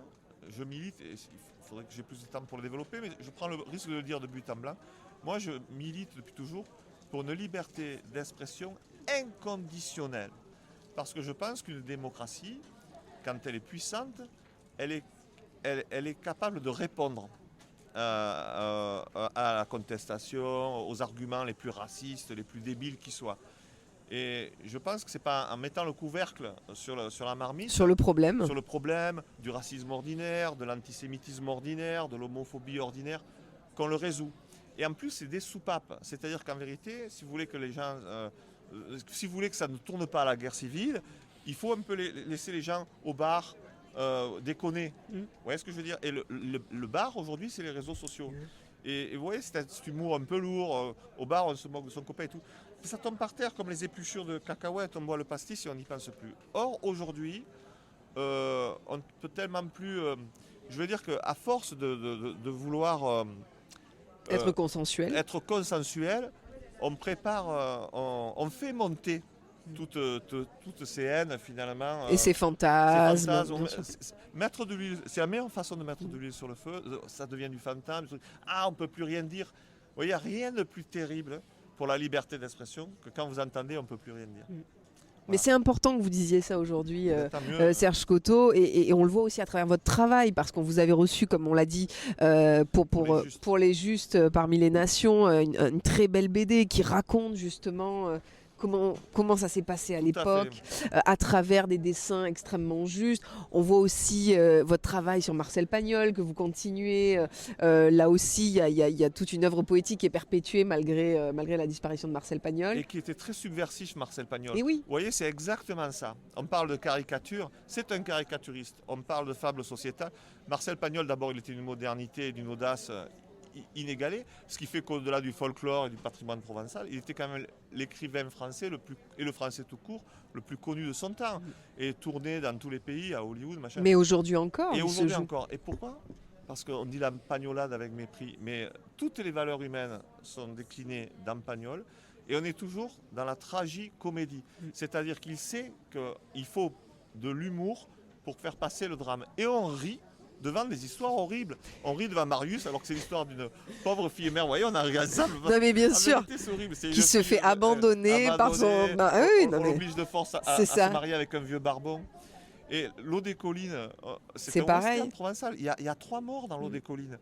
je milite, et il faudrait que j'ai plus de temps pour le développer, mais je prends le risque de le dire de but en blanc. Moi, je milite depuis toujours pour une liberté d'expression inconditionnelle. Parce que je pense qu'une démocratie, quand elle est puissante, elle est capable de répondre à la contestation, aux arguments les plus racistes, les plus débiles qui soient. Et je pense que ce n'est pas en mettant le couvercle sur la marmite, sur le problème du racisme ordinaire, de l'antisémitisme ordinaire, de l'homophobie ordinaire, qu'on le résout. Et en plus, c'est des soupapes. C'est-à-dire qu'en vérité, si vous voulez que les gens, si vous voulez que ça ne tourne pas à la guerre civile, il faut un peu laisser les gens au bar, déconner. Vous voyez ce que je veux dire? Et le bar, aujourd'hui, c'est les réseaux sociaux. Et vous voyez, c'est cet humour un peu lourd. Au bar, on se moque de son copain et tout. Et ça tombe par terre comme les épluchures de cacahuètes. On boit le pastis et on n'y pense plus. Or, aujourd'hui, on ne peut tellement plus... je veux dire qu'à force de vouloir... être consensuel. On prépare, on fait monter toutes ces haines finalement. Et ces fantasmes. Mettre de l'huile, c'est la meilleure façon de mettre de l'huile sur le feu. Ça devient du fantasme. Ah, on ne peut plus rien dire. Vous voyez, il n'y a rien de plus terrible pour la liberté d'expression que quand vous entendez, on ne peut plus rien dire. Mais c'est important que vous disiez ça aujourd'hui, Serge Cotto, et on le voit aussi à travers votre travail, parce qu'on vous avait reçu, comme on l'a dit, pour les justes parmi les nations, une très belle BD qui raconte justement comment ça s'est passé à l'époque, à travers des dessins extrêmement justes. On voit aussi votre travail sur Marcel Pagnol, que vous continuez. Là aussi, il y a toute une œuvre poétique qui est perpétuée malgré la disparition de Marcel Pagnol. Et qui était très subversif, Marcel Pagnol. Et oui. Vous voyez, c'est exactement ça. On parle de caricature, c'est un caricaturiste. On parle de fable sociétale. Marcel Pagnol, d'abord, il était d'une modernité et d'une audace inégalé, ce qui fait qu'au-delà du folklore et du patrimoine provençal, il était quand même l'écrivain français et le français tout court le plus connu de son temps, et tourné dans tous les pays, à Hollywood, machin. Mais aujourd'hui encore. Et aujourd'hui encore. Et pourquoi? Parce qu'on dit la pagnolade avec mépris, mais toutes les valeurs humaines sont déclinées dans Pagnol, et on est toujours dans la tragicomédie. C'est-à-dire qu'il sait qu'il faut de l'humour pour faire passer le drame. Et on rit devant des histoires horribles. On rit devant Marius alors que c'est l'histoire d'une pauvre fille mère. Vous voyez, on a regardé ça. Non mais bien sûr. Vérité, c'est horrible. Qui se fait abandonner par son... on l'oblige de force à se marier avec un vieux barbon. Et l'eau des collines, c'est pareil. En Provençal. Il y a 3 morts dans l'eau des collines.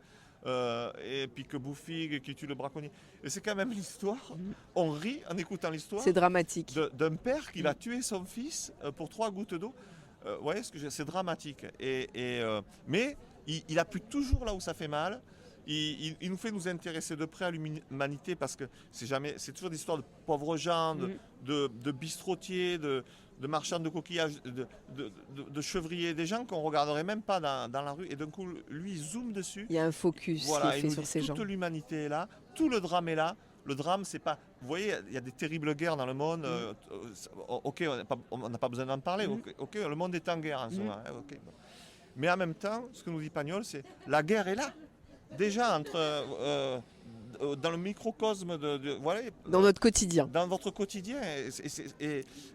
Et puis que Bouffig qui tue le braconnier. Et c'est quand même l'histoire. On rit en écoutant l'histoire. C'est dramatique. D'un père qui va tuer son fils pour 3 gouttes d'eau. Vous voyez, c'est dramatique. Mais il appuie toujours là où ça fait mal. Il nous fait nous intéresser de près à l'humanité parce que c'est toujours des histoires de pauvres gens, de bistrotiers, de marchands de coquillages, de chevriers, des gens qu'on ne regarderait même pas dans la rue. Et d'un coup, lui, il zoome dessus. Il y a un focus qui est fait sur ces gens. Toute l'humanité est là, tout le drame est là. Le drame, c'est pas... Vous voyez, il y a des terribles guerres dans le monde. Ok, on n'a pas besoin d'en parler. Ok, le monde est en guerre en ce moment. Okay. Mais en même temps, ce que nous dit Pagnol, c'est la guerre est là. Déjà, dans le microcosme voilà, dans notre quotidien. Dans votre quotidien.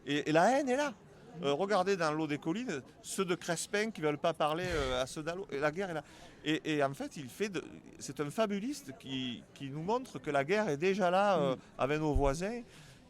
Et la haine est là. Regardez dans l'eau des collines, ceux de Crespin qui ne veulent pas parler à ceux d'Allo. Et la guerre est là. Et en fait, c'est un fabuliste qui nous montre que la guerre est déjà là avec nos voisins.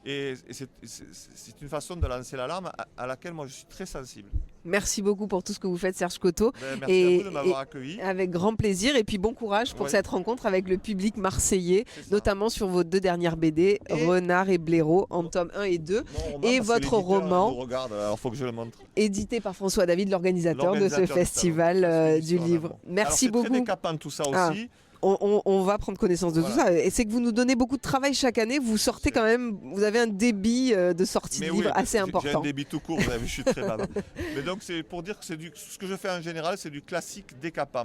Et c'est une façon de lancer l'alarme à laquelle moi je suis très sensible. Merci beaucoup pour tout ce que vous faites, Serge Coteau. Merci à vous de m'avoir accueilli. Avec grand plaisir, et puis bon courage pour cette rencontre avec le public marseillais, notamment sur vos 2 dernières BD, Renard et Blaireau, en tome 1 et 2, et votre roman, regarde, alors faut que je le montre, édité par François David, l'organisateur de ce festival du livre. Merci alors, beaucoup. C'est très décapant tout ça aussi. On va prendre connaissance de tout ça. Et c'est que vous nous donnez beaucoup de travail chaque année. Vous sortez quand même, vous avez un débit de sortie de livres assez important. J'ai un débit tout court, vous avez vu, je suis très bavard. Mais donc c'est pour dire que ce que je fais en général, c'est du classique décapant.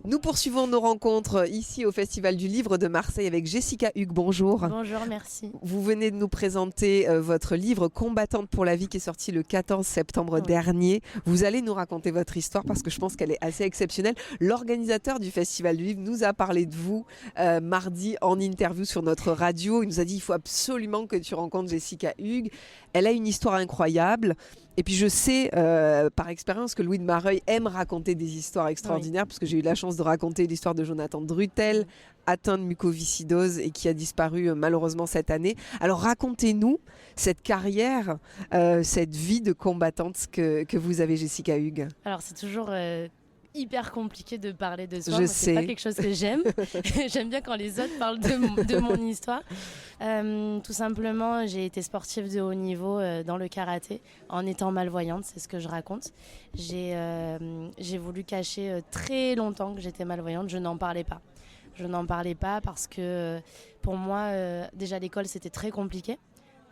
Nous poursuivons nos rencontres ici au Festival du Livre de Marseille avec Jessica Hugues. Bonjour. Bonjour, merci. Vous venez de nous présenter votre livre Combattante pour la vie qui est sorti le 14 septembre dernier. Vous allez nous raconter votre histoire parce que je pense qu'elle est assez exceptionnelle. L'organisateur du Festival du Livre nous a parlé de vous mardi en interview sur notre radio. Il nous a dit il faut absolument que tu rencontres Jessica Hugues. Elle a une histoire incroyable. Et puis je sais par expérience que Louis de Mareuil aime raconter des histoires extraordinaires, parce que j'ai eu la chance de raconter l'histoire de Jonathan Drutel, atteint de mucoviscidose et qui a disparu malheureusement cette année. Alors racontez-nous cette carrière, cette vie de combattante que vous avez, Jessica Hugues. Alors c'est toujours hyper compliqué de parler de soi. Moi, c'est pas quelque chose que j'aime. J'aime bien quand les autres parlent de mon histoire. Tout simplement, j'ai été sportive de haut niveau dans le karaté en étant malvoyante, c'est ce que je raconte. J'ai voulu cacher très longtemps que j'étais malvoyante, je n'en parlais pas. Je n'en parlais pas parce que pour moi, déjà l'école c'était très compliqué.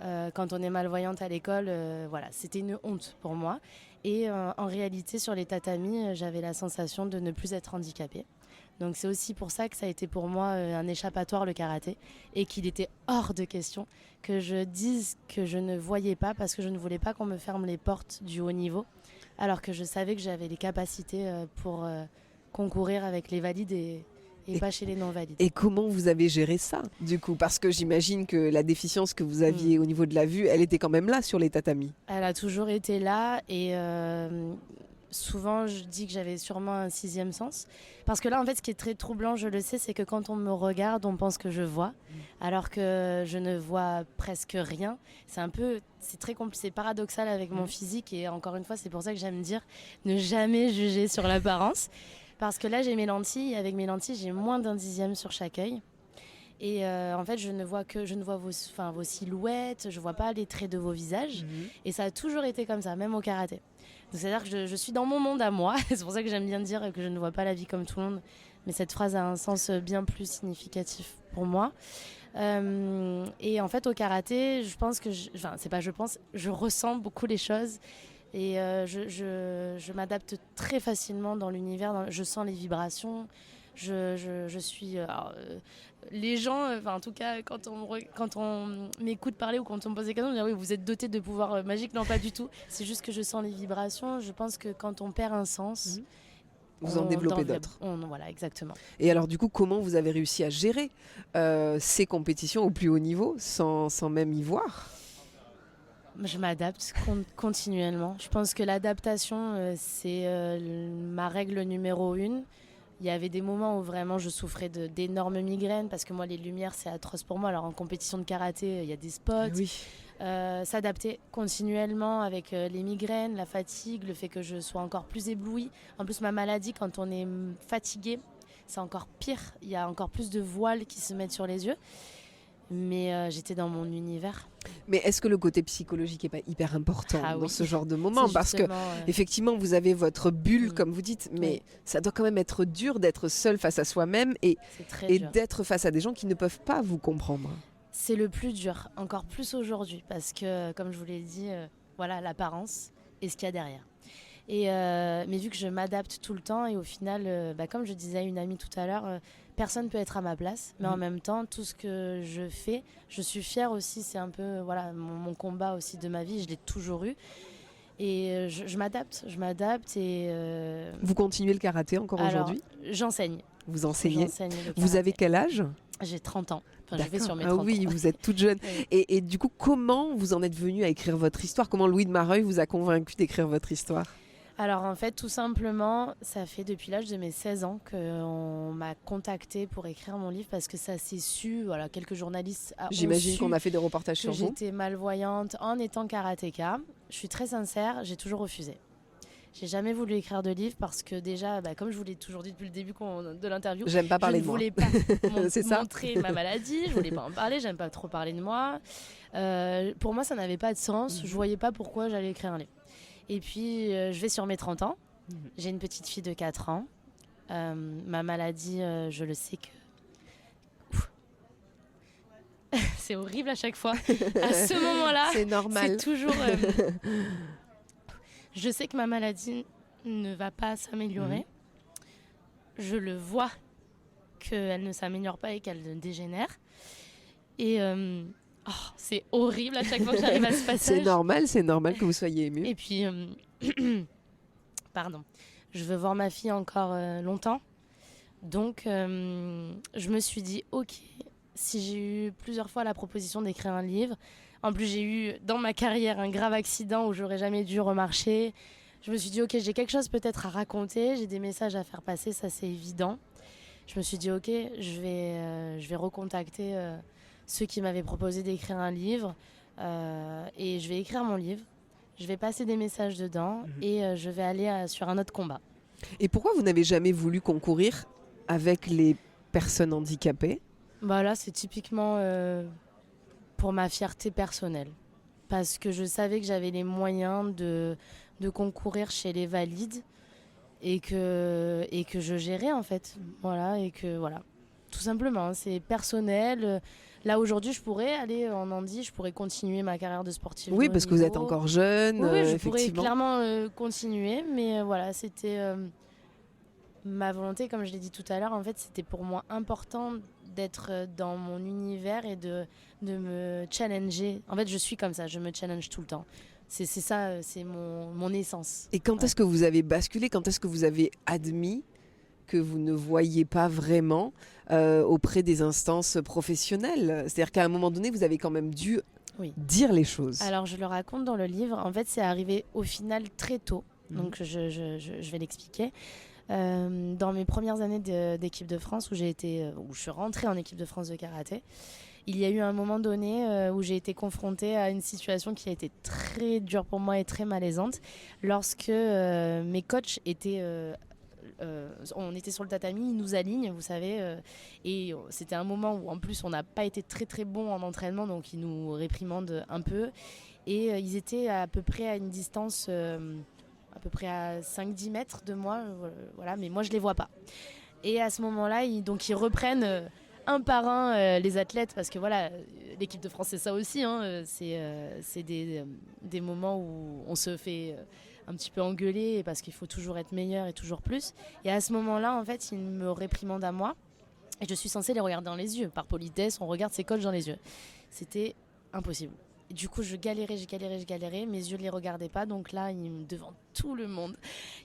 Quand on est malvoyante à l'école, voilà, c'était une honte pour moi. Et en réalité, sur les tatamis, j'avais la sensation de ne plus être handicapée. Donc c'est aussi pour ça que ça a été pour moi un échappatoire, le karaté, et qu'il était hors de question que je dise que je ne voyais pas parce que je ne voulais pas qu'on me ferme les portes du haut niveau, alors que je savais que j'avais les capacités pour concourir avec les valides et pas chez les non-valides. Et comment vous avez géré ça, du coup ? Parce que j'imagine que la déficience que vous aviez au niveau de la vue, elle était quand même là sur les tatamis. Elle a toujours été là et souvent je dis que j'avais sûrement un 6e sens. Parce que là, en fait, ce qui est très troublant, je le sais, c'est que quand on me regarde, on pense que je vois, alors que je ne vois presque rien. C'est très compliqué, c'est paradoxal avec mon physique et encore une fois, c'est pour ça que j'aime dire ne jamais juger sur l'apparence. Parce que là, j'ai mes lentilles. Avec mes lentilles, j'ai moins d'un 10e sur chaque œil. Et en fait, je ne vois vos silhouettes, je ne vois pas les traits de vos visages. Et ça a toujours été comme ça, même au karaté. Donc, c'est-à-dire que je suis dans mon monde à moi. C'est pour ça que j'aime bien dire que je ne vois pas la vie comme tout le monde. Mais cette phrase a un sens bien plus significatif pour moi. Et en fait, au karaté, je ressens beaucoup les choses. Et je m'adapte très facilement dans l'univers, je sens les vibrations, je suis... les gens, en tout cas, quand on m'écoute parler ou quand on me pose des questions, on me dit oui, vous êtes doté de pouvoirs magiques. Non, pas du tout. C'est juste que je sens les vibrations. Je pense que quand on perd un sens... Vous en développez d'autres. Voilà, exactement. Et alors du coup, comment vous avez réussi à gérer ces compétitions au plus haut niveau sans même y voir ? Je m'adapte continuellement. Je pense que l'adaptation, c'est ma règle numéro 1. Il y avait des moments où vraiment je souffrais d'énormes migraines parce que moi, les lumières, c'est atroce pour moi. Alors en compétition de karaté, il y a des spots. Oui. S'adapter continuellement avec les migraines, la fatigue, le fait que je sois encore plus éblouie. En plus, ma maladie, quand on est fatigué, c'est encore pire. Il y a encore plus de voiles qui se mettent sur les yeux. Mais j'étais dans mon univers. Mais est-ce que le côté psychologique n'est pas hyper important dans ce genre de moment ? Parce que effectivement, vous avez votre bulle, comme vous dites, mais ça doit quand même être dur d'être seul face à soi-même et d'être face à des gens qui ne peuvent pas vous comprendre. C'est le plus dur, encore plus aujourd'hui, parce que, comme je vous l'ai dit, voilà l'apparence et ce qu'il y a derrière. Mais vu que je m'adapte tout le temps et au final, comme je disais à une amie tout à l'heure, personne ne peut être à ma place, mais en même temps, tout ce que je fais, je suis fière aussi, c'est un peu mon combat aussi de ma vie, je l'ai toujours eu. Et je m'adapte et... Vous continuez le karaté encore aujourd'hui ? J'enseigne. Vous enseignez ? J'enseigne le Vous avez quel âge ? J'ai 30 ans. Enfin, je vais sur mes 30 ans. Ah oui, vous êtes toute jeune. Oui. Et du coup, comment vous en êtes venue à écrire votre histoire? Comment Louis de Mareuil vous a convaincu d'écrire votre histoire? Alors en fait, tout simplement, ça fait depuis l'âge de mes 16 ans qu'on m'a contacté pour écrire mon livre parce que ça s'est su, voilà, quelques journalistes ont J'imagine su qu'on a fait des reportages que sur vous. j'étais malvoyante en étant karatéka. Je suis très sincère, j'ai toujours refusé. J'ai jamais voulu écrire de livre parce que déjà, comme je vous l'ai toujours dit depuis le début de l'interview, J'aime pas parler de moi. Je ne voulais pas C'est ça. montrer ma maladie, je voulais pas en parler, j'aime pas trop parler de moi. Pour moi, ça n'avait pas de sens, je voyais pas pourquoi j'allais écrire un livre. Et puis, je vais sur mes 30 ans, j'ai une petite fille de 4 ans. Ma maladie, je le sais que... C'est horrible à chaque fois. À ce moment-là, c'est normal. C'est toujours... Je sais que ma maladie ne va pas s'améliorer. Je le vois qu'elle ne s'améliore pas et qu'elle dégénère. Et c'est horrible à chaque fois que j'arrive à ce passage. C'est normal que vous soyez émue. Et puis, pardon, je veux voir ma fille encore longtemps. Donc, je me suis dit, ok, si j'ai eu plusieurs fois la proposition d'écrire un livre, en plus j'ai eu dans ma carrière un grave accident où j'aurais jamais dû remarcher, je me suis dit, ok, j'ai quelque chose peut-être à raconter, j'ai des messages à faire passer, ça c'est évident. Je me suis dit, ok, je vais recontacter ceux qui m'avaient proposé d'écrire un livre et je vais écrire mon livre. Je vais passer des messages dedans et je vais aller sur un autre combat. Et pourquoi vous n'avez jamais voulu concourir avec les personnes handicapées? Là, c'est typiquement pour ma fierté personnelle. Parce que je savais que j'avais les moyens de concourir chez les valides et que je gérais en fait. Voilà, tout simplement, c'est personnel. Là aujourd'hui, je pourrais aller en handi, je pourrais continuer ma carrière de sportive. Oui, parce que vous êtes encore jeune. Oui, je effectivement. pourrais clairement continuer, mais voilà, c'était ma volonté, comme je l'ai dit tout à l'heure. En fait, c'était pour moi important d'être dans mon univers et de me challenger. En fait, je suis comme ça, je me challenge tout le temps. C'est ça, c'est mon essence. Et quand est-ce que vous avez basculé? Quand est-ce que vous avez admis que vous ne voyiez pas vraiment auprès des instances professionnelles? C'est-à-dire qu'à un moment donné, vous avez quand même dû dire les choses. Alors, je le raconte dans le livre. En fait, c'est arrivé au final très tôt. Donc, je vais l'expliquer. Dans mes premières années d'équipe de France, où je suis rentrée en équipe de France de karaté, il y a eu un moment donné où j'ai été confrontée à une situation qui a été très dure pour moi et très malaisante lorsque mes coachs étaient... on était sur le tatami, ils nous alignent, vous savez, et c'était un moment où en plus on n'a pas été très très bon en entraînement, donc ils nous réprimandent un peu, et ils étaient à peu près à une distance... à peu près à 5-10 mètres de moi, voilà, mais moi je les vois pas. Et à ce moment-là, ils reprennent un par un les athlètes, parce que voilà, l'équipe de France c'est ça aussi, hein, c'est des moments où on se fait un petit peu engueuler, parce qu'il faut toujours être meilleur et toujours plus. Et à ce moment-là, en fait, ils me réprimandent à moi, et je suis censée les regarder dans les yeux. Par politesse, on regarde ses coachs dans les yeux. C'était impossible. Du coup, je galérais, mes yeux ne les regardaient pas, donc là, devant tout le monde,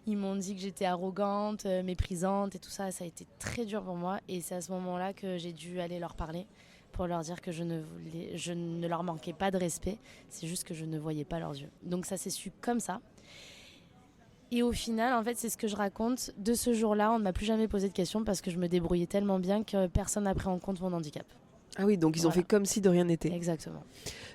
ils m'ont dit que j'étais arrogante, méprisante et tout ça, ça a été très dur pour moi, et c'est à ce moment-là que j'ai dû aller leur parler pour leur dire que je ne leur manquais pas de respect, c'est juste que je ne voyais pas leurs yeux. Donc ça s'est su comme ça. Et au final, en fait, c'est ce que je raconte, de ce jour-là, on ne m'a plus jamais posé de questions parce que je me débrouillais tellement bien que personne n'a pris en compte mon handicap. Ah oui, donc ils ont fait comme si de rien n'était. Exactement.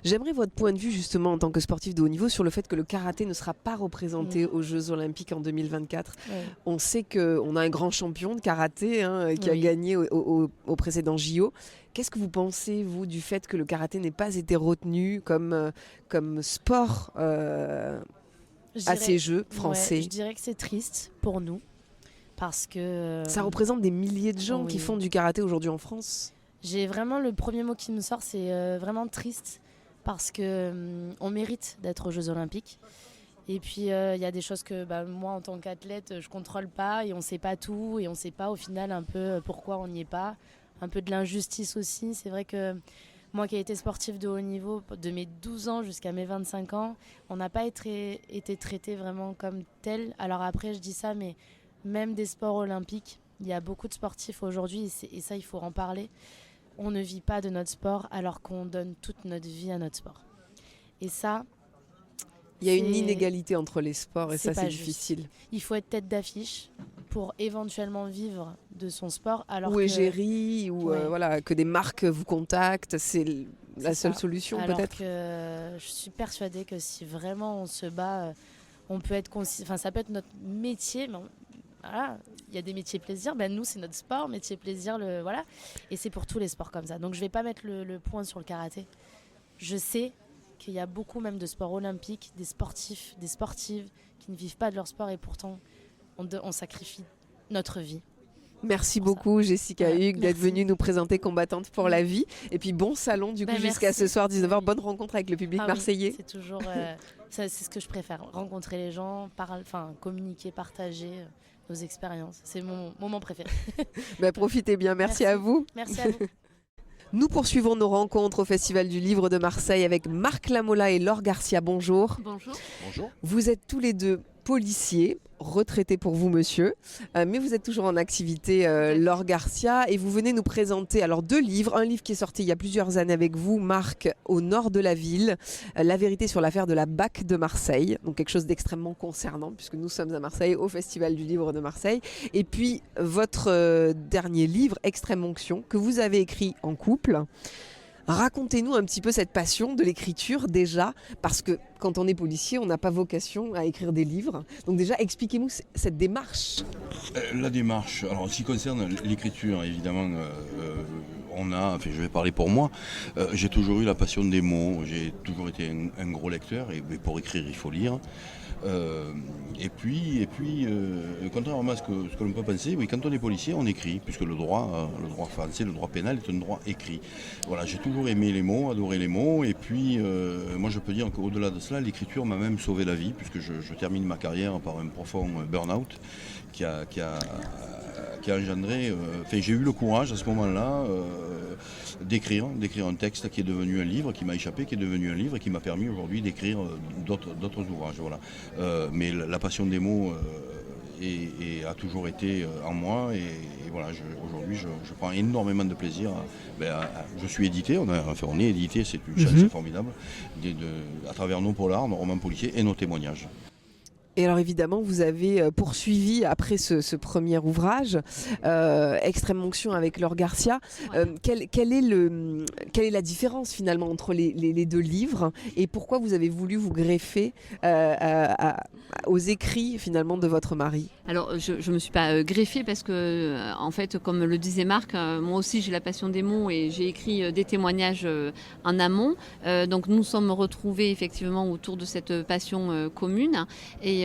J'aimerais votre point de vue justement en tant que sportif de haut niveau sur le fait que le karaté ne sera pas représenté aux Jeux Olympiques en 2024. Oui. On sait qu'on a un grand champion de karaté qui a gagné au précédent JO. Qu'est-ce que vous pensez, vous, du fait que le karaté n'ait pas été retenu comme sport à ces Jeux français? Je dirais que c'est triste pour nous parce que... Ça représente des milliers de gens qui font du karaté aujourd'hui en France. J'ai vraiment, le premier mot qui me sort, c'est vraiment triste parce qu'on mérite d'être aux Jeux Olympiques. Et puis, il y a des choses que moi, en tant qu'athlète, je ne contrôle pas et on ne sait pas tout. Et on ne sait pas au final un peu pourquoi on n'y est pas. Un peu de l'injustice aussi. C'est vrai que moi qui ai été sportive de haut niveau de mes 12 ans jusqu'à mes 25 ans, on n'a pas été traité vraiment comme tel. Alors après, je dis ça, mais même des sports olympiques, il y a beaucoup de sportifs aujourd'hui et ça, il faut en parler. on ne vit pas de notre sport alors qu'on donne toute notre vie à notre sport. Et ça, il y a une inégalité entre les sports et c'est ça, c'est juste. difficile. Il faut être tête d'affiche pour éventuellement vivre de son sport. Alors ou égérie, ou voilà, que des marques vous contactent, c'est la seule solution alors peut-être. Que je suis persuadée que si vraiment on se bat, on peut être ça peut être notre métier. Mais voilà, il y a des métiers plaisir. Ben nous, c'est notre sport, métier plaisir, voilà. Et c'est pour tous les sports comme ça. Donc je vais pas mettre le point sur le karaté. Je sais qu'il y a beaucoup même de sports olympiques, des sportifs, des sportives qui ne vivent pas de leur sport et pourtant on sacrifie notre vie. Merci beaucoup Jessica Hugues d'être venue nous présenter Combattante pour la vie. Et puis bon salon du coup jusqu'à ce soir 19h. Bonne rencontre avec le public marseillais. Oui, c'est toujours, c'est ce que je préfère. Rencontrer les gens, communiquer, partager nos expériences. C'est mon moment préféré. Profitez bien. Merci à vous. Merci à vous. Nous poursuivons nos rencontres au Festival du Livre de Marseille avec Marc Lamola et Laure Garcia. Bonjour. Bonjour. Bonjour. Vous êtes tous les deux policiers, retraité pour vous monsieur, mais vous êtes toujours en activité Laure Garcia et vous venez nous présenter alors 2 livres, un livre qui est sorti il y a plusieurs années avec vous Marc, Au nord de la ville, la vérité sur l'affaire de la BAC de Marseille, donc quelque chose d'extrêmement concernant puisque nous sommes à Marseille au Festival du Livre de Marseille, et puis votre dernier livre Extrême Onction que vous avez écrit en couple. Racontez-nous un petit peu cette passion de l'écriture déjà, parce que quand on est policier, on n'a pas vocation à écrire des livres. Donc déjà, expliquez-nous cette démarche. La démarche, alors en ce qui concerne l'écriture, évidemment, je vais parler pour moi, j'ai toujours eu la passion des mots, j'ai toujours été un gros lecteur, et pour écrire, il faut lire. Et puis, contrairement à ce que l'on peut penser, oui, quand on est policier, on écrit, puisque le droit français, le droit pénal est un droit écrit. Voilà, j'ai toujours aimé les mots, adoré les mots, et puis moi je peux dire qu'au-delà de cela, l'écriture m'a même sauvé la vie, puisque je termine ma carrière par un profond burn-out qui a engendré. J'ai eu le courage à ce moment-là d'écrire un texte qui est devenu un livre, qui m'a échappé, qui est devenu un livre et qui m'a permis aujourd'hui d'écrire d'autres ouvrages. Voilà. Mais la passion des mots a toujours été en moi et voilà, aujourd'hui je prends énormément de plaisir. Je suis édité, on est édité, c'est une chance formidable à travers nos polars, nos romans policiers et nos témoignages. Et alors évidemment, vous avez poursuivi après ce premier ouvrage, Extrême Onction avec Laure Garcia. Quelle est la différence finalement entre les 2 livres et pourquoi vous avez voulu vous greffer aux écrits finalement de votre mari? Alors je ne me suis pas greffée parce que en fait, comme le disait Marc, moi aussi j'ai la passion des mots et j'ai écrit des témoignages en amont. Donc nous sommes retrouvés effectivement autour de cette passion commune et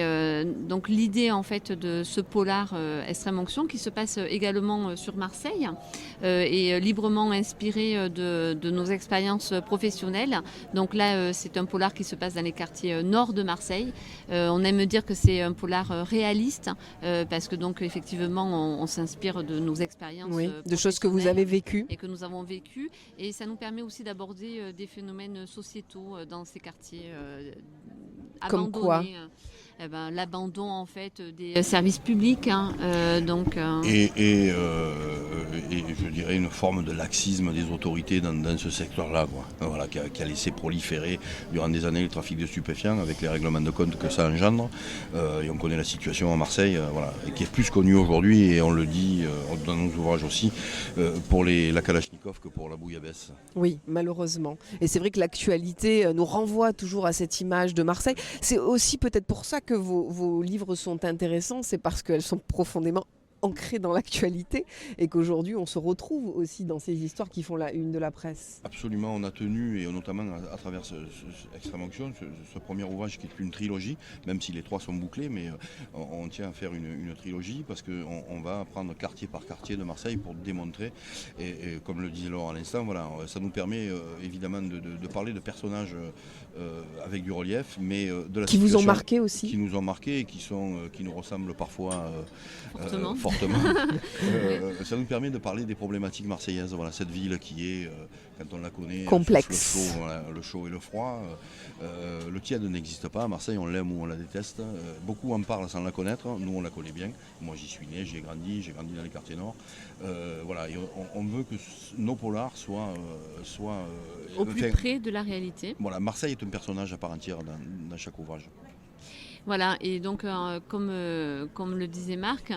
donc l'idée en fait de ce polar Extrême Onction qui se passe également sur Marseille et librement inspiré de nos expériences professionnelles. Donc là c'est un polar qui se passe dans les quartiers nord de Marseille. On aime dire que c'est un polar réaliste parce que donc effectivement on s'inspire de nos expériences de choses que vous avez vécues et que nous avons vécues et ça nous permet aussi d'aborder des phénomènes sociétaux dans ces quartiers abandonnés. Comme quoi l'abandon en fait des services publics et je dirais une forme de laxisme des autorités dans ce secteur-là, quoi. Voilà, qui a laissé proliférer durant des années le trafic de stupéfiants avec les règlements de compte que ça engendre et on connaît la situation à Marseille, voilà, et qui est plus connue aujourd'hui et on le dit dans nos ouvrages aussi pour la Kalachnikov que pour la bouillabaisse. Oui, malheureusement. Et c'est vrai que l'actualité nous renvoie toujours à cette image de Marseille. C'est aussi peut-être pour ça que vos livres sont intéressants, c'est parce qu'elles sont profondément ancrées dans l'actualité et qu'aujourd'hui on se retrouve aussi dans ces histoires qui font la une de la presse. Absolument, on a tenu, et notamment à travers Extrême Onction, ce premier ouvrage qui est une trilogie, même si les 3 sont bouclés, mais on tient à faire une trilogie parce qu'on va prendre quartier par quartier de Marseille pour démontrer, et comme le disait Laure à l'instant, voilà, ça nous permet évidemment de parler de personnages avec du relief, mais de la qui vous ont marqué aussi, qui nous ont marqué et qui nous ressemblent parfois fortement. Ça nous permet de parler des problématiques marseillaises. Voilà, cette ville qui est, quand on la connaît, complexe. Le chaud et le froid. Le tiède n'existe pas. À Marseille, on l'aime ou on la déteste. Beaucoup en parlent sans la connaître. Nous, on la connaît bien. Moi, j'y suis né, j'y ai grandi. J'ai grandi dans les quartiers nord. Voilà, et on veut que nos polars soient au plus près de la réalité. Voilà, Marseille est un personnage à part entière dans chaque ouvrage. Voilà, et donc comme le disait Marc,